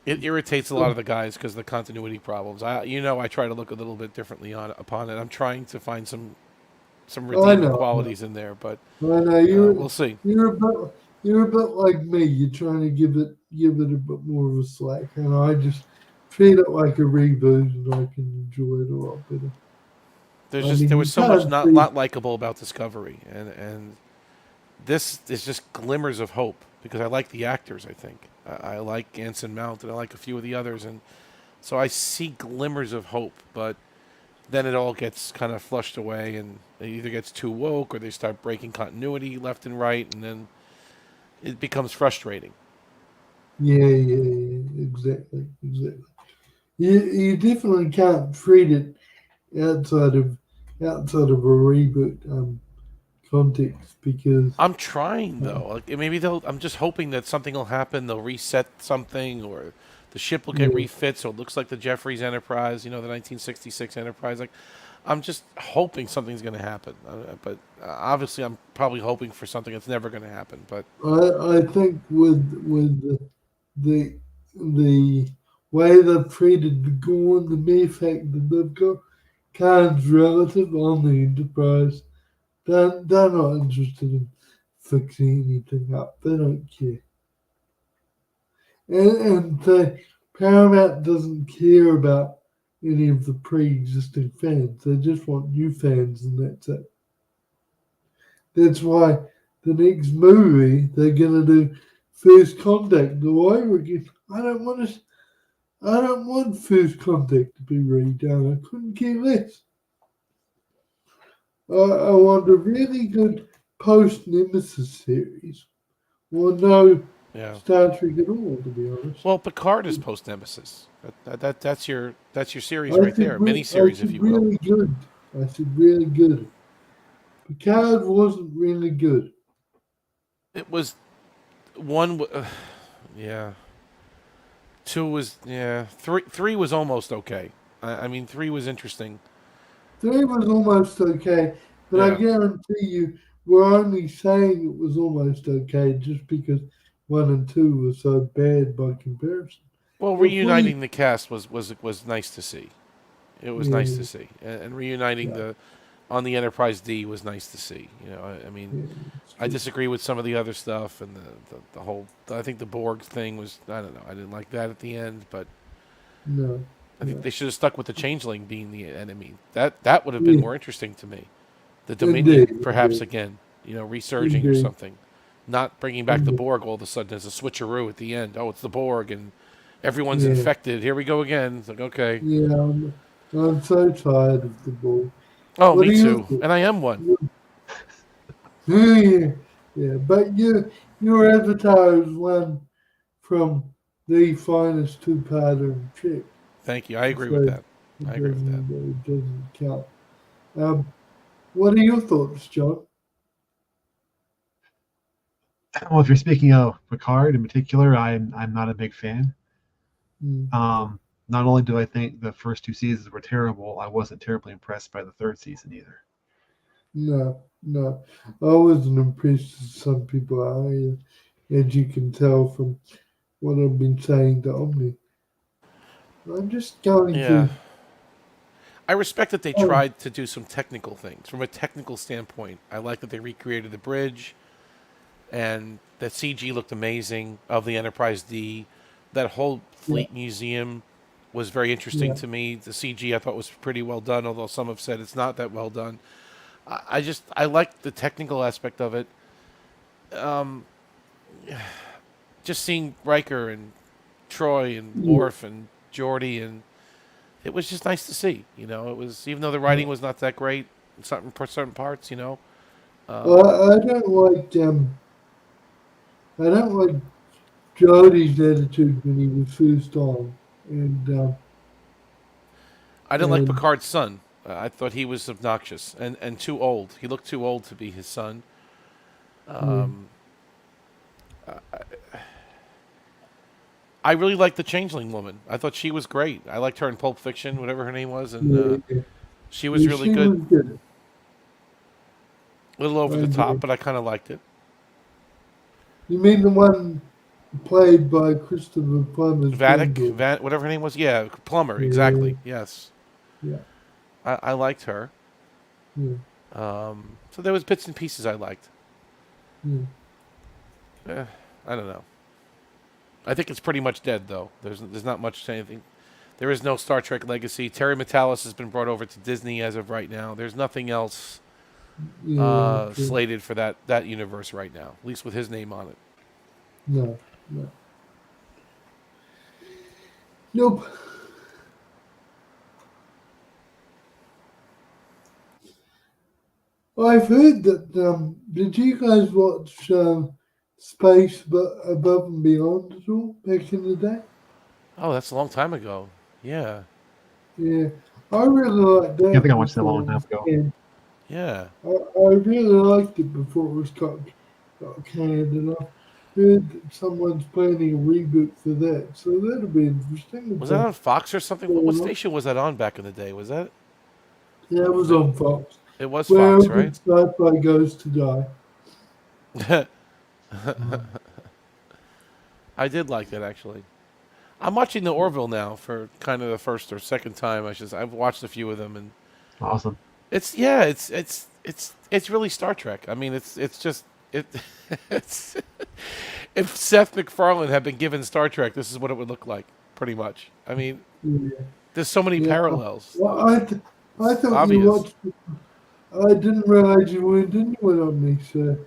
[SPEAKER 1] you,
[SPEAKER 3] it irritates a lot of the guys because of the continuity problems. I try to look a little bit differently upon it. I'm trying to find some
[SPEAKER 1] I
[SPEAKER 3] redeeming
[SPEAKER 1] know,
[SPEAKER 3] qualities in there, but
[SPEAKER 1] I know
[SPEAKER 3] we'll see.
[SPEAKER 1] you're a bit like me. You're trying to give it a bit more of a slack, and I just treat it like a reboot, and I can enjoy it a lot better. I
[SPEAKER 3] There
[SPEAKER 1] mean,
[SPEAKER 3] was
[SPEAKER 1] you
[SPEAKER 3] so much
[SPEAKER 1] can't see.
[SPEAKER 3] not likable about Discovery, and this is just glimmers of hope. because I like the actors. I think I like Anson Mount and I like a few of the others, and so I see glimmers of hope. But then it all gets kind of flushed away, and it either gets too woke or they start breaking continuity left and right, and then it becomes frustrating.
[SPEAKER 1] Exactly, exactly. You definitely can't treat it outside of a reboot context because
[SPEAKER 3] I'm trying
[SPEAKER 1] uh,
[SPEAKER 3] though. Like maybe they'll. I'm just hoping that something will happen. They'll reset something, or the ship will get
[SPEAKER 1] yeah,
[SPEAKER 3] refit so it looks like the Jeffries Enterprise. You know, the 1966 Enterprise. Like, I'm just hoping something's going to happen. But obviously, I'm probably hoping for something that's never going to happen. But
[SPEAKER 1] I think with the the way they've treated the Gorn, the mere fact that they've got Khan's relative on the Enterprise, they're not interested in fixing anything up. They don't care. And Paramount doesn't care about any of the pre-existing fans. They just want new fans, and that's it. That's why the next movie they're gonna do First Contact all over again. I don't want First Contact to be redone. I couldn't care less. I want a really good post Nemesis series. Or no
[SPEAKER 3] yeah.
[SPEAKER 1] Star Trek at all, to be honest.
[SPEAKER 3] Well, Picard is post Nemesis. That's your series right there, mini
[SPEAKER 1] I
[SPEAKER 3] series, if
[SPEAKER 1] said
[SPEAKER 3] you will.
[SPEAKER 1] really good. I said really good. Picard wasn't really good.
[SPEAKER 3] It was one. Yeah. Two was yeah. Three was almost okay. I mean, three was interesting.
[SPEAKER 1] Three was almost okay, but I
[SPEAKER 3] Yeah.
[SPEAKER 1] guarantee you we're only saying it was almost okay just because one and two were so bad by comparison.
[SPEAKER 3] Well,
[SPEAKER 1] If we,
[SPEAKER 3] reuniting the cast was nice to see. It was nice
[SPEAKER 1] yeah,
[SPEAKER 3] to see, and reuniting
[SPEAKER 1] yeah,
[SPEAKER 3] the on the Enterprise D was nice to see. You know, I mean,
[SPEAKER 1] yeah, it's
[SPEAKER 3] I
[SPEAKER 1] true.
[SPEAKER 3] disagree with some of the other stuff, and the whole. I think the Borg thing was. I don't know. I didn't like that at the end, but
[SPEAKER 1] No,
[SPEAKER 3] I think
[SPEAKER 1] no,
[SPEAKER 3] they should have stuck with the Changeling being the enemy. That would have been
[SPEAKER 1] yeah,
[SPEAKER 3] more interesting to me. The
[SPEAKER 1] indeed,
[SPEAKER 3] Dominion, perhaps
[SPEAKER 1] indeed,
[SPEAKER 3] again, resurging or
[SPEAKER 1] indeed,
[SPEAKER 3] something. Not bringing back the
[SPEAKER 1] indeed.
[SPEAKER 3] Borg all of a sudden as a switcheroo at the end. Oh, it's the Borg, and everyone's
[SPEAKER 1] Yeah,
[SPEAKER 3] infected. Here we go again. It's like, okay.
[SPEAKER 1] yeah. I'm so tired of the ball.
[SPEAKER 3] Oh,
[SPEAKER 1] What
[SPEAKER 3] me
[SPEAKER 1] do you
[SPEAKER 3] too.
[SPEAKER 1] think?
[SPEAKER 3] And I am one.
[SPEAKER 1] Yeah, yeah. But your avatar is one from the finest two-parter in Czech,
[SPEAKER 3] Thank you. I agree with
[SPEAKER 1] so
[SPEAKER 3] that. I agree with that.
[SPEAKER 1] it doesn't count. Um, what are your thoughts, John?
[SPEAKER 2] Well, if you're speaking of Picard in particular, I'm not a big fan.
[SPEAKER 1] Mm,
[SPEAKER 2] Not only do I think the first two seasons were terrible, I wasn't terribly impressed by the third season either.
[SPEAKER 1] no, no. I wasn't impressed as some people are, as you can tell from what I've been saying to Omni. I'm just going
[SPEAKER 3] Yeah.
[SPEAKER 1] to.
[SPEAKER 3] I respect that they
[SPEAKER 1] Oh,
[SPEAKER 3] tried to do some technical things. From a technical standpoint, I like that they recreated the bridge and that CG looked amazing of the Enterprise D. That whole
[SPEAKER 1] yeah,
[SPEAKER 3] fleet museum was very interesting
[SPEAKER 1] yeah,
[SPEAKER 3] to me. The CG I thought was pretty well done, although some have said it's not that well done. I like the technical aspect of it. Um, just seeing Riker and Troy and
[SPEAKER 1] yeah,
[SPEAKER 3] Worf and Geordi, and it was just nice to see. It was, even though the
[SPEAKER 1] yeah.
[SPEAKER 3] writing was not that great in certain parts. Um,
[SPEAKER 1] I don't like I don't like Jody's attitude when he was first on, and
[SPEAKER 3] I didn't like
[SPEAKER 1] and
[SPEAKER 3] Picard's son. I thought he was obnoxious and too old. He looked too old to be his son.
[SPEAKER 1] yeah,
[SPEAKER 3] Um, I really liked the Changeling woman. I thought she was great. I liked her in Pulp Fiction, whatever her name was, and
[SPEAKER 1] yeah, yeah.
[SPEAKER 3] she was
[SPEAKER 1] Yeah,
[SPEAKER 3] really
[SPEAKER 1] she
[SPEAKER 3] good.
[SPEAKER 1] was good.
[SPEAKER 3] A little over
[SPEAKER 1] I
[SPEAKER 3] the top,
[SPEAKER 1] agree.
[SPEAKER 3] but I kind of liked it.
[SPEAKER 1] You mean the one played by Christopher Plummer's granddaughter?
[SPEAKER 3] Whatever her name was. Yeah, Plumber,
[SPEAKER 1] Yeah,
[SPEAKER 3] exactly. Yes.
[SPEAKER 1] yeah,
[SPEAKER 3] I liked her.
[SPEAKER 1] yeah,
[SPEAKER 3] So there was bits and pieces I liked.
[SPEAKER 1] yeah.
[SPEAKER 3] Eh, I don't know. I think it's pretty much dead, though. There's not much to anything. There is no Star Trek legacy. Terry Metalis has been brought over to Disney as of right now. There's nothing else
[SPEAKER 1] Yeah, true.
[SPEAKER 3] slated for that universe right now, at least with his name on it.
[SPEAKER 1] No, no, nope. I've heard that. Did you guys watch Space Above and Beyond at all back in the day?
[SPEAKER 3] Oh, that's a long time ago. Yeah,
[SPEAKER 1] Yeah, I really liked
[SPEAKER 2] Yeah, I think
[SPEAKER 1] that
[SPEAKER 2] I watched that a
[SPEAKER 1] before
[SPEAKER 2] long
[SPEAKER 1] it
[SPEAKER 2] time
[SPEAKER 1] was
[SPEAKER 2] ago.
[SPEAKER 1] canned.
[SPEAKER 3] yeah.
[SPEAKER 1] I really liked it before it was got canned, and I heard that someone's planning a reboot for that, so that'll be interesting if
[SPEAKER 3] Was that
[SPEAKER 1] they
[SPEAKER 3] on Fox or something? What
[SPEAKER 1] pull it off.
[SPEAKER 3] station was that on back in the day? Was that?
[SPEAKER 1] Yeah, it was
[SPEAKER 3] It,
[SPEAKER 1] on Fox.
[SPEAKER 3] it was
[SPEAKER 1] Where
[SPEAKER 3] Fox,
[SPEAKER 1] good
[SPEAKER 3] right?
[SPEAKER 1] sci-fi goes to die. Um,
[SPEAKER 3] I did like that actually. I'm watching the Orville now for kind of the first or second time. I've watched a few of them, and
[SPEAKER 2] Awesome.
[SPEAKER 3] it's yeah, it's really Star Trek. I mean, it's just it. It's if Seth MacFarlane had been given Star Trek, this is what it would look like, pretty much. I mean,
[SPEAKER 1] yeah,
[SPEAKER 3] there's so many
[SPEAKER 1] yeah.
[SPEAKER 3] parallels.
[SPEAKER 1] Well, I
[SPEAKER 3] It's
[SPEAKER 1] thought you
[SPEAKER 3] obvious.
[SPEAKER 1] watched. I didn't realize you weren't into it on me, so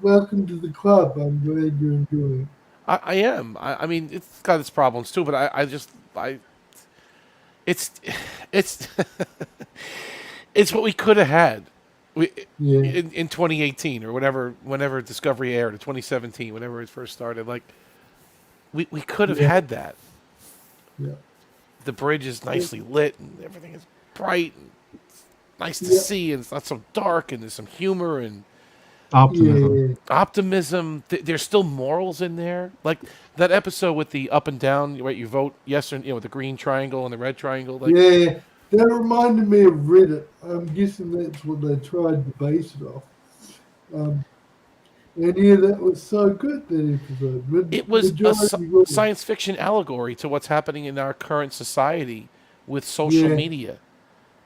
[SPEAKER 1] welcome to the club. I'm glad you're enjoying it.
[SPEAKER 3] I am. I mean, it's got its problems too, but I just I it's it's it's what we could have had. We,
[SPEAKER 1] Yeah,
[SPEAKER 3] in 2018 or whenever Discovery aired, or 2017, whenever it first started, like we could have
[SPEAKER 1] yeah,
[SPEAKER 3] had that.
[SPEAKER 1] yeah,
[SPEAKER 3] The bridge is
[SPEAKER 1] yeah,
[SPEAKER 3] nicely lit and everything is bright and nice to
[SPEAKER 1] yeah,
[SPEAKER 3] see, and it's not so dark, and there's some humor and
[SPEAKER 2] Optimism.
[SPEAKER 1] yeah.
[SPEAKER 3] optimism. There's still morals in there, like that episode with the up and down. Right, you vote yes or with the green triangle and the red triangle. Like
[SPEAKER 1] Yeah, that reminded me of Reddit. I'm guessing that's what they tried to base it off. Um, and yeah, that was so good that episode.
[SPEAKER 3] it was a
[SPEAKER 1] Majority was.
[SPEAKER 3] science fiction allegory to what's happening in our current society with social
[SPEAKER 1] Yeah,
[SPEAKER 3] media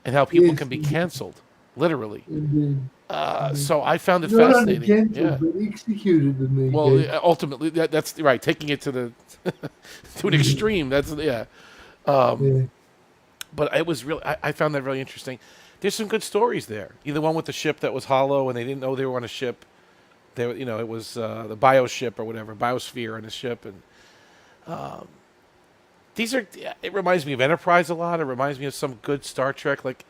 [SPEAKER 3] and how people
[SPEAKER 1] yes,
[SPEAKER 3] can be canceled, literally.
[SPEAKER 1] indeed, indeed.
[SPEAKER 3] So I found it
[SPEAKER 1] Not only
[SPEAKER 3] fascinating.
[SPEAKER 1] cancelled,
[SPEAKER 3] Yeah.
[SPEAKER 1] but executed in their
[SPEAKER 3] Well,
[SPEAKER 1] case.
[SPEAKER 3] ultimately, that's right. Taking it to the to an
[SPEAKER 1] Yeah,
[SPEAKER 3] extreme. That's yeah. Um,
[SPEAKER 1] yeah,
[SPEAKER 3] but it was really. I found that really interesting. There's some good stories there. The one with the ship that was hollow and they didn't know they were on a ship. It was the bioship or whatever, biosphere on a ship, and these are. It reminds me of Enterprise a lot. It reminds me of some good Star Trek. Like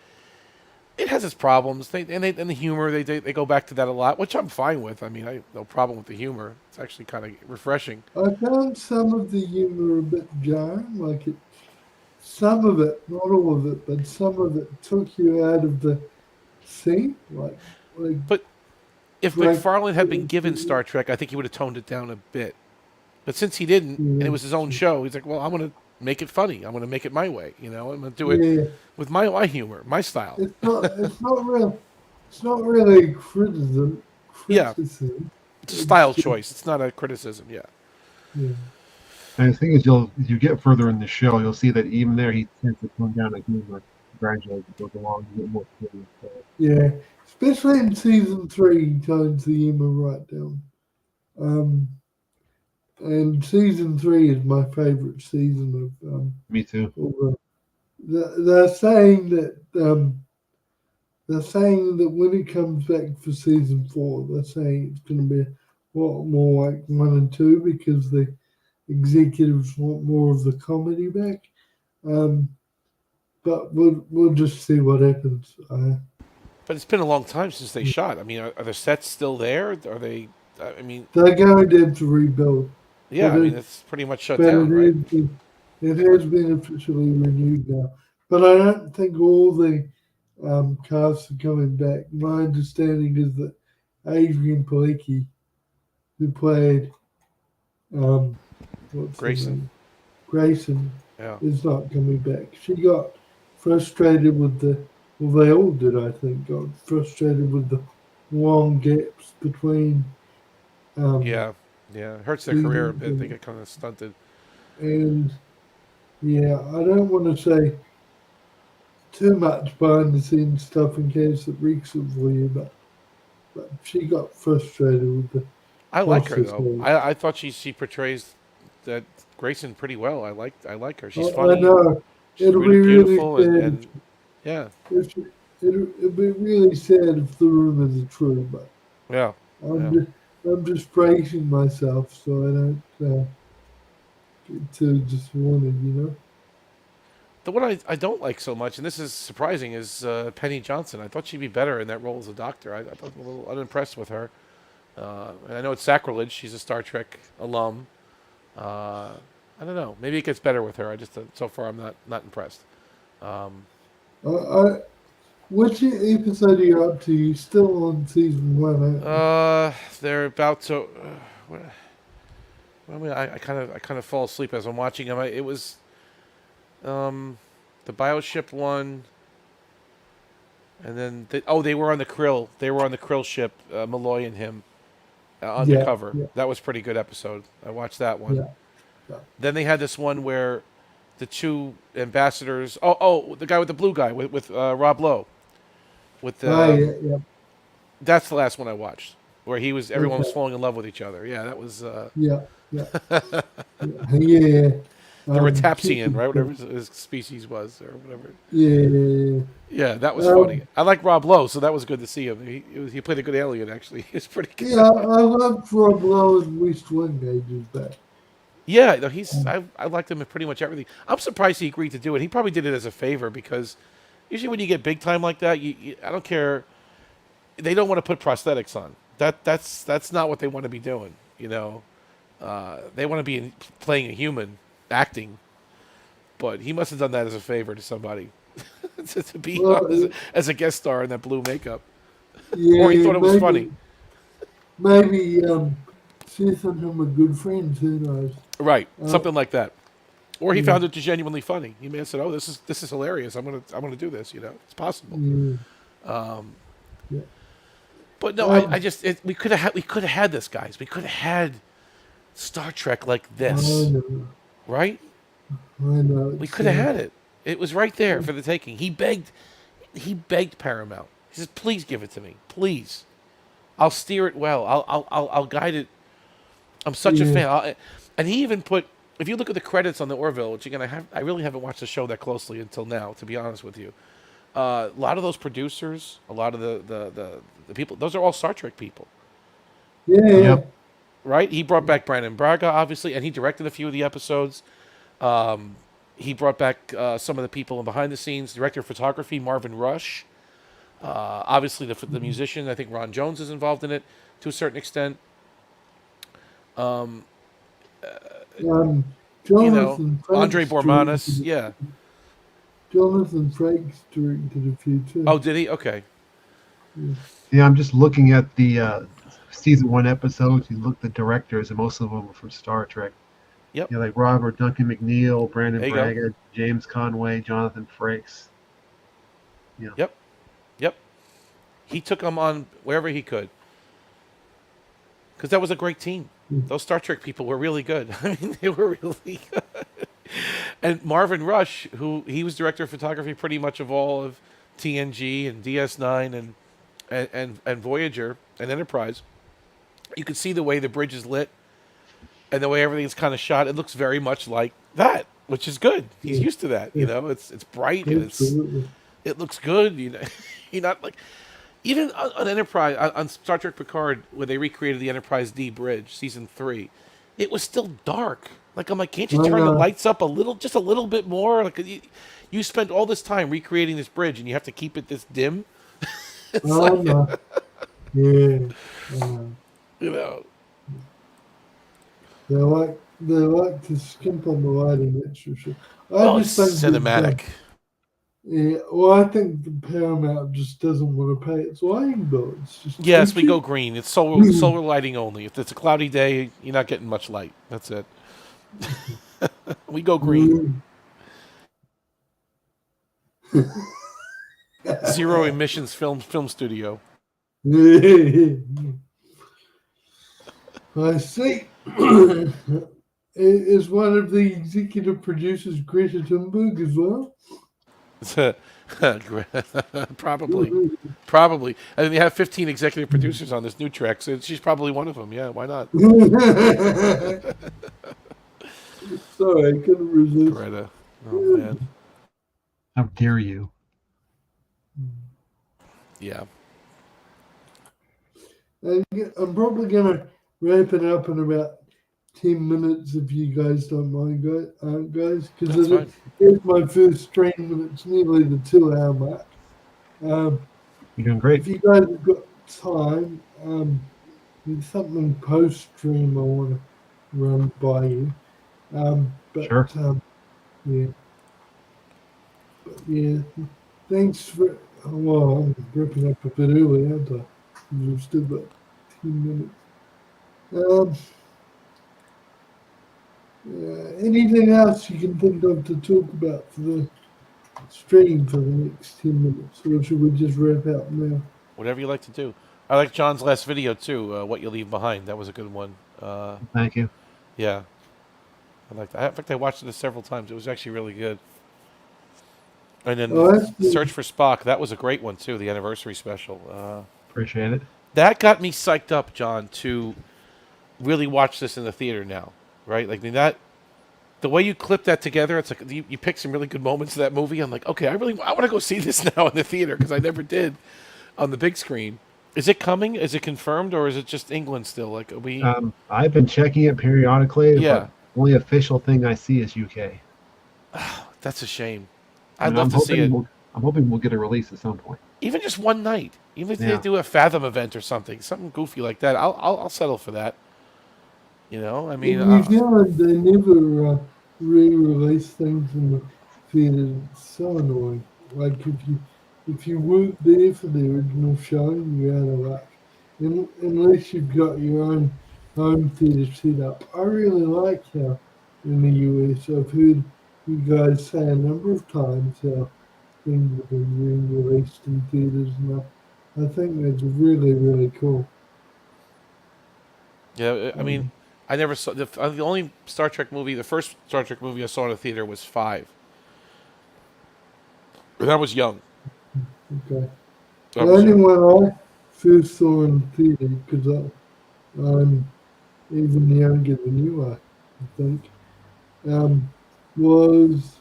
[SPEAKER 3] it has its problems. And the humor they go back to that a lot, which I'm fine with. I mean, I have no problem with the humor. It's actually kind of refreshing.
[SPEAKER 1] I found some of the humor a bit jarring. Some of it, not all of it, but some of it took you out of the scene. Like
[SPEAKER 3] But if
[SPEAKER 1] Drake.
[SPEAKER 3] McFarlane had been given Star Trek, I think he would have toned it down a bit. But since he didn't, and it
[SPEAKER 1] Yeah,
[SPEAKER 3] was his own show, he's like, well, I'm going to make it funny. I'm going to make it my way. I'm going to do it
[SPEAKER 1] yeah.
[SPEAKER 3] with my humor, my style.
[SPEAKER 1] It's not. It's not real. It's not really criticism.
[SPEAKER 3] Yeah,
[SPEAKER 1] Criticism.
[SPEAKER 3] it's a
[SPEAKER 1] It's
[SPEAKER 3] style
[SPEAKER 1] just
[SPEAKER 3] choice. It's not a criticism. Yeah.
[SPEAKER 1] yeah.
[SPEAKER 2] And the thing is, as you get further in the show, you'll see that even there he tends to tone down the humor gradually as it goes along. You get more serious. So,
[SPEAKER 1] Yeah. Especially in season three, he tones the humor right down. Um, and season three is my favorite season of
[SPEAKER 2] me too.
[SPEAKER 1] all they're saying that when it comes back for season four, they're saying it's going to be a lot more like one and two because the executives want more of the comedy back. Um, but we'll just see what happens.
[SPEAKER 3] But it's been a long time since they shot. I mean, are the sets still there? Are they? I mean,
[SPEAKER 1] They're going to have to rebuild,
[SPEAKER 3] yeah.
[SPEAKER 1] but
[SPEAKER 3] I mean, it's pretty much shut
[SPEAKER 1] but
[SPEAKER 3] down, right?
[SPEAKER 1] it has been officially renewed now. But I don't think all the casts are coming back. My understanding is that Adrian Palicki, who played what's her
[SPEAKER 3] Grayson.
[SPEAKER 1] name, Grayson,
[SPEAKER 3] Yeah.
[SPEAKER 1] is not coming back. She got frustrated with they all did, I think, got frustrated with the long gaps between um,
[SPEAKER 3] Yeah. Yeah. It hurts their career a
[SPEAKER 1] seasons,
[SPEAKER 3] bit. They get kind of stunted.
[SPEAKER 1] and yeah, I don't want to say too much behind the scenes stuff in case it reeks it for you, but she got frustrated with the
[SPEAKER 3] I like her
[SPEAKER 1] process.
[SPEAKER 3] though. I thought she portrays that Grayson pretty well. I like her. She's
[SPEAKER 1] I
[SPEAKER 3] funny.
[SPEAKER 1] know
[SPEAKER 3] She's
[SPEAKER 1] it'll
[SPEAKER 3] really
[SPEAKER 1] be really
[SPEAKER 3] beautiful
[SPEAKER 1] sad.
[SPEAKER 3] and yeah,
[SPEAKER 1] If it'll be really sad if the rumors are true, but
[SPEAKER 3] yeah,
[SPEAKER 1] I'm
[SPEAKER 3] yeah.
[SPEAKER 1] just, I'm just bracing myself so I don't get too disappointed, you know.
[SPEAKER 3] The one I don't like so much, and this is surprising, is Penny Johnson. I thought she'd be better in that role as a doctor. I thought I'm a little unimpressed with her. And I know it's sacrilege. She's a Star Trek alum. Uh, I don't know. Maybe it gets better with her. I just so far I'm not impressed. Um,
[SPEAKER 1] I which episode are you up to? You still on season one, aren't you?
[SPEAKER 3] they're about to. I mean, I kind of fall asleep as I'm watching them. It was the Bioship one, and then they were on the Krill. They were on the Krill ship, Malloy and him,
[SPEAKER 1] Yeah,
[SPEAKER 3] undercover.
[SPEAKER 1] yeah,
[SPEAKER 3] That was a pretty good episode. I watched that one.
[SPEAKER 1] yeah, yeah.
[SPEAKER 3] Then they had this one where the two ambassadors. The guy with the blue guy with Rob Lowe. With
[SPEAKER 1] Ah,
[SPEAKER 3] the
[SPEAKER 1] yeah, yeah.
[SPEAKER 3] That's the last one I watched, where everyone was
[SPEAKER 1] Okay.
[SPEAKER 3] falling in love with each other. Yeah, that was
[SPEAKER 1] Yeah, yeah, yeah. Yeah.
[SPEAKER 3] the
[SPEAKER 1] Keep
[SPEAKER 3] Retapsian,
[SPEAKER 1] it
[SPEAKER 3] right? Whatever
[SPEAKER 1] going.
[SPEAKER 3] his species was, or whatever.
[SPEAKER 1] Yeah.
[SPEAKER 3] Yeah, that was
[SPEAKER 1] Um,
[SPEAKER 3] funny. I like Rob Lowe, so that was good to see him. He played a good alien, actually. He was pretty
[SPEAKER 1] yeah,
[SPEAKER 3] good.
[SPEAKER 1] I love Rob Lowe and West Wing ages back.
[SPEAKER 3] Yeah, no,
[SPEAKER 1] Um,
[SPEAKER 3] I liked him in pretty much everything. I'm surprised he agreed to do it. He probably did it as a favor because usually when you get big time like that, I don't care. They don't want to put prosthetics on. That's not what they want to be doing. They want to be playing a human, acting. But he must have done that as a favor to somebody to be on
[SPEAKER 1] well,
[SPEAKER 3] as a guest star in that blue makeup, or he
[SPEAKER 1] yeah,
[SPEAKER 3] thought it was funny.
[SPEAKER 1] maybe Seth and him are good friends. Who knows?
[SPEAKER 3] Right,
[SPEAKER 1] Uh,
[SPEAKER 3] something like that. Or he
[SPEAKER 1] yeah,
[SPEAKER 3] found it genuinely funny. He may have said, "Oh, this is hilarious. I'm gonna do this." It's possible.
[SPEAKER 1] yeah, yeah.
[SPEAKER 3] But no, I
[SPEAKER 1] Um,
[SPEAKER 3] just we could have had this, guys. We could have had Star Trek like
[SPEAKER 1] I
[SPEAKER 3] this,
[SPEAKER 1] know,
[SPEAKER 3] right?
[SPEAKER 1] I know.
[SPEAKER 3] We
[SPEAKER 1] It's
[SPEAKER 3] could have had it. It was right there for the taking. He begged Paramount. He says, "Please give it to me, please. I'll steer it well. I'll guide it. I'm such a
[SPEAKER 1] yeah,
[SPEAKER 3] fan." And he even put, if you look at the credits on the Orville, which again I really haven't watched the show that closely until now, to be honest with you. A lot of those producers, a lot of the people, those are all Star Trek people,
[SPEAKER 1] yeah, yeah.
[SPEAKER 2] Yep.
[SPEAKER 3] right? He brought back Brandon Braga, obviously, and he directed a few of the episodes. He brought back some of the people behind the scenes, director of photography, Marvin Rush. Obviously, the musician, I think Ron Jones is involved in it to a certain extent. Um,
[SPEAKER 1] Um,
[SPEAKER 3] you know,
[SPEAKER 1] Jonathan
[SPEAKER 3] Andre
[SPEAKER 1] Frakes
[SPEAKER 3] Bormanis,
[SPEAKER 1] directed.
[SPEAKER 3] yeah.
[SPEAKER 1] Jonathan Frakes directed a few too.
[SPEAKER 3] Oh, did he? Okay.
[SPEAKER 1] Yeah.
[SPEAKER 2] Yeah, I'm just looking at the season one episodes. You look at the directors, and most of them were from Star Trek.
[SPEAKER 3] Yep.
[SPEAKER 2] Like Robert Duncan McNeil, Brandon
[SPEAKER 3] There you go.
[SPEAKER 2] Braga, James Conway, Jonathan Frakes. Yeah.
[SPEAKER 3] Yep. Yep. He took them on wherever he could because that was a great team. Those Star Trek people were really good. I mean, they were really good. And Marvin Rush, who he was director of photography pretty much of all of TNG and DS9 and Voyager and Enterprise. You could see the way the bridge is lit and the way everything's kind of shot. It looks very much like that, which is good. He's
[SPEAKER 1] Yeah,
[SPEAKER 3] used to that.
[SPEAKER 1] yeah,
[SPEAKER 3] It's bright and
[SPEAKER 1] absolutely.
[SPEAKER 3] it looks good. You're not like even on Enterprise on Star Trek Picard when they recreated the Enterprise D bridge season 3, it was still dark. Like I'm like, can't you
[SPEAKER 1] I
[SPEAKER 3] turn the
[SPEAKER 1] know,
[SPEAKER 3] lights up just a little bit more? Like you spent all this time recreating this bridge and you have to keep it this dim.
[SPEAKER 1] I
[SPEAKER 3] It's like
[SPEAKER 1] know. Yeah, I know.
[SPEAKER 3] you know,
[SPEAKER 1] They like to skimp on the lighting. That's for sure. I
[SPEAKER 3] oh,
[SPEAKER 1] just
[SPEAKER 3] it's
[SPEAKER 1] think that
[SPEAKER 3] cinematic.
[SPEAKER 1] yeah. Well, I think the Paramount just doesn't want to pay its lighting bill. It's just too
[SPEAKER 3] Yes, we go
[SPEAKER 1] cheap.
[SPEAKER 3] green. It's solar lighting only. If it's a cloudy day, you're not getting much light. That's it. We go green.
[SPEAKER 1] Mm.
[SPEAKER 3] Zero emissions film studio.
[SPEAKER 1] I see. Is one of the executive producers Greta Thunberg as well?
[SPEAKER 3] Probably. Probably. I mean, they have 15 executive producers on this new Trek, so she's probably one of them. Yeah, why not?
[SPEAKER 1] Sorry, I couldn't resist.
[SPEAKER 3] Greta. Oh, man.
[SPEAKER 2] How dare you?
[SPEAKER 3] Yeah.
[SPEAKER 1] I'm probably gonna wrap it up in about 10 minutes if you guys don't mind, guys, because
[SPEAKER 3] That's fine.
[SPEAKER 1] it's my first stream and it's nearly the 2 hour mark.
[SPEAKER 2] You're doing great.
[SPEAKER 1] If you guys have got time, there's something post stream I want to run by you. But
[SPEAKER 2] Sure.
[SPEAKER 1] yeah, yeah. Thanks for. Well, I'm wrapping up a bit early, aren't I? We've still got 10 minutes. Anything else you can think of to talk about for the stream for the next 10 minutes, or should we just wrap up now?
[SPEAKER 3] Whatever you like to do. I like John's last video too. What you leave behind. That was a good one.
[SPEAKER 2] Thank you.
[SPEAKER 3] Yeah, I liked that. In fact, I watched it several times. It was actually really good. And then
[SPEAKER 1] Oh, that's good.
[SPEAKER 3] Search for Spock. That was a great one too. The anniversary special.
[SPEAKER 2] Appreciate it.
[SPEAKER 3] That got me psyched up, John, to really watch this in the theater now. Right? Like, I mean, that the way you clip that together, it's like you pick some really good moments of that movie. I'm like, okay, I want to go see this now in the theater because I never did on the big screen. Is it coming? Is it confirmed, or is it just England still? Like, are we?
[SPEAKER 2] I've been checking it periodically,
[SPEAKER 3] Yeah.
[SPEAKER 2] but the only official thing I see is UK.
[SPEAKER 3] That's a shame.
[SPEAKER 2] And
[SPEAKER 3] I'd love to see it.
[SPEAKER 2] I'm hoping we'll get a release at some point.
[SPEAKER 3] Even just one night. Even if
[SPEAKER 2] Yeah.
[SPEAKER 3] they do a Fathom event or something goofy like that. I'll settle for that. You know, I mean,
[SPEAKER 1] In New Zealand, they never re-release things in the theatre. It's so annoying. Like if you weren't there for the original showing, you're out of luck. Unless you've got your own home theatre set up. I really like how in the US, I've heard you guys say a number of times how things have been re-released in theatres, and I think that's really, really cool.
[SPEAKER 3] yeah. I mean, I never saw the only Star Trek movie. The first Star Trek movie I saw in a theater was 5. And I was young.
[SPEAKER 1] Okay.
[SPEAKER 3] I
[SPEAKER 1] The
[SPEAKER 3] was
[SPEAKER 1] only
[SPEAKER 3] young.
[SPEAKER 1] one I first saw in theatre, because I'm even younger than you are, I think, was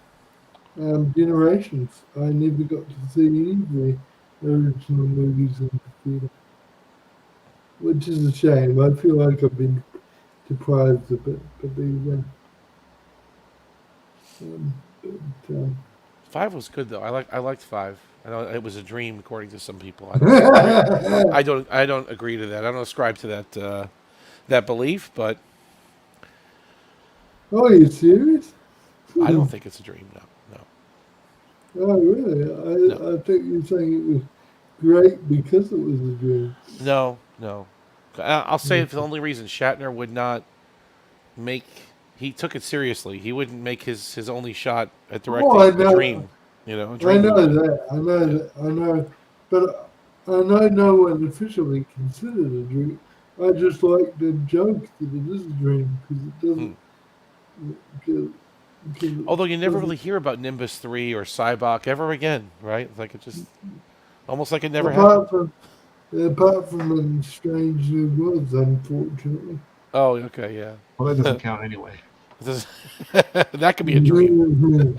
[SPEAKER 1] Generations. I never got to see any of the original movies in the theatre, which is a shame. I feel like I've been deprived a bit, but there you go. But,
[SPEAKER 3] 5 was good though. I liked 5. I know it was a dream according to some people. I don't agree to that. I don't ascribe to that belief, but
[SPEAKER 1] oh, are you serious?
[SPEAKER 3] I don't think it's a dream. No,
[SPEAKER 1] Oh, really?
[SPEAKER 3] no,
[SPEAKER 1] I think you're saying it was great because it was a dream.
[SPEAKER 3] no, no. I'll say it for the only reason Shatner would not make. He took it seriously. He wouldn't make his only shot at directing
[SPEAKER 1] Oh, I
[SPEAKER 3] a
[SPEAKER 1] know.
[SPEAKER 3] dream. You know, a
[SPEAKER 1] I
[SPEAKER 3] dream
[SPEAKER 1] know
[SPEAKER 3] movie.
[SPEAKER 1] that. I know that. I know. But I know no one officially considered a dream. I just like the joke that it is a dream because it
[SPEAKER 3] Hmm.
[SPEAKER 1] doesn't. Because it
[SPEAKER 3] Although you never
[SPEAKER 1] doesn't.
[SPEAKER 3] really hear about Nimbus 3 or Cybok ever again, right? Like it just almost like it never happened.
[SPEAKER 1] Apart from in Strange New Worlds, unfortunately.
[SPEAKER 3] Oh, okay, yeah.
[SPEAKER 2] Well, that doesn't count anyway.
[SPEAKER 3] That could be a dream.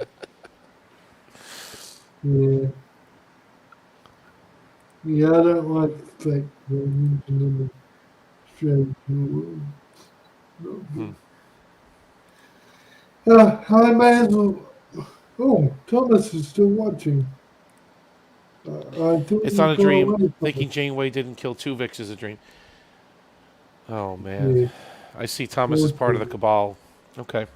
[SPEAKER 1] Yeah. Yeah, I don't like the fact that I'm in a strange new world. Not
[SPEAKER 3] Hmm.
[SPEAKER 1] good. I may as well. Oh, Thomas is still watching. I thought
[SPEAKER 3] It's
[SPEAKER 1] you'd
[SPEAKER 3] not a
[SPEAKER 1] gone
[SPEAKER 3] dream.
[SPEAKER 1] away from
[SPEAKER 3] Thinking
[SPEAKER 1] it.
[SPEAKER 3] Janeway didn't kill Tuvix is a dream. Oh man,
[SPEAKER 1] Yeah.
[SPEAKER 3] I see Thomas as part of the cabal. Okay,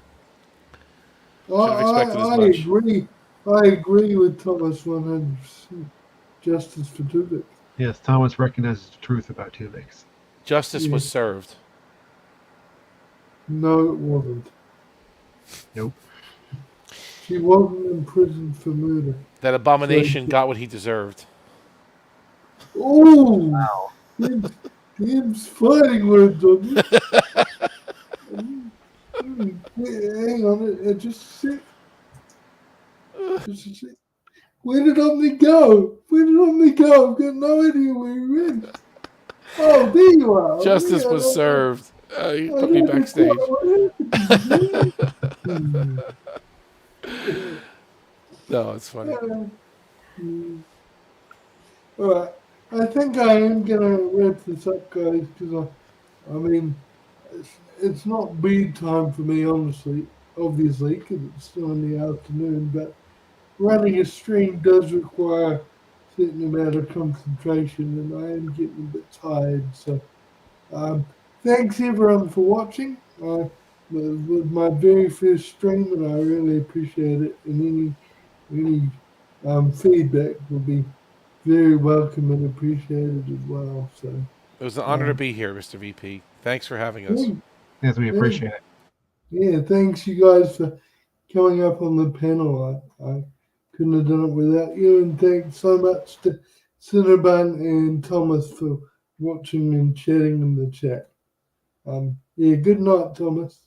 [SPEAKER 1] I,
[SPEAKER 3] should have expected as
[SPEAKER 1] I
[SPEAKER 3] much.
[SPEAKER 1] agree. I agree with Thomas 100%. Justice for Tuvok.
[SPEAKER 2] Yes, Thomas recognizes the truth about Tuvix.
[SPEAKER 3] Justice
[SPEAKER 1] Yeah.
[SPEAKER 3] was served.
[SPEAKER 1] No, it wasn't.
[SPEAKER 2] Nope.
[SPEAKER 1] She wasn't in prison for murder.
[SPEAKER 3] That abomination got what he deserved.
[SPEAKER 1] Oh,
[SPEAKER 2] Wow.
[SPEAKER 1] Tim's fighting words on this. Hang on, just a sec. Just a sec. Where did Omni go? Where did Omni go? I've got no idea where he went. Oh, there you are.
[SPEAKER 3] Justice was served. He put me backstage. No, it's funny.
[SPEAKER 1] Alright, I think I am going to wrap this up, guys, because I mean, it's not bedtime for me, honestly, obviously, because it's still in the afternoon. But running a stream does require a certain amount of concentration, and I am getting a bit tired. So, um, thanks everyone for watching. With my very first stream, and I really appreciate it. And any feedback will be very welcome and appreciated as well. So,
[SPEAKER 3] It was an honor to
[SPEAKER 1] um,
[SPEAKER 3] be here, Mr. VP. Thanks for having us.
[SPEAKER 1] yeah,
[SPEAKER 2] Yes, we
[SPEAKER 1] yeah,
[SPEAKER 2] appreciate it.
[SPEAKER 1] yeah, thanks you guys for coming up on the panel. I couldn't have done it without you, and thanks so much to Cinnabon and Thomas for watching and chatting in the chat. Yeah, good night, Thomas.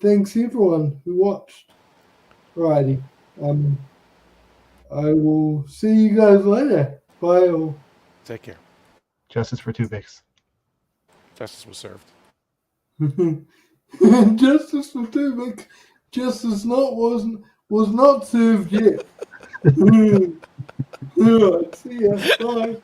[SPEAKER 1] Thanks everyone who watched. Righty. I will see you guys later. Bye all.
[SPEAKER 3] Take care.
[SPEAKER 2] Justice for Two Bix.
[SPEAKER 3] Justice was served.
[SPEAKER 1] Justice for Tubik. Justice was not served yet. Alright, see ya. Bye.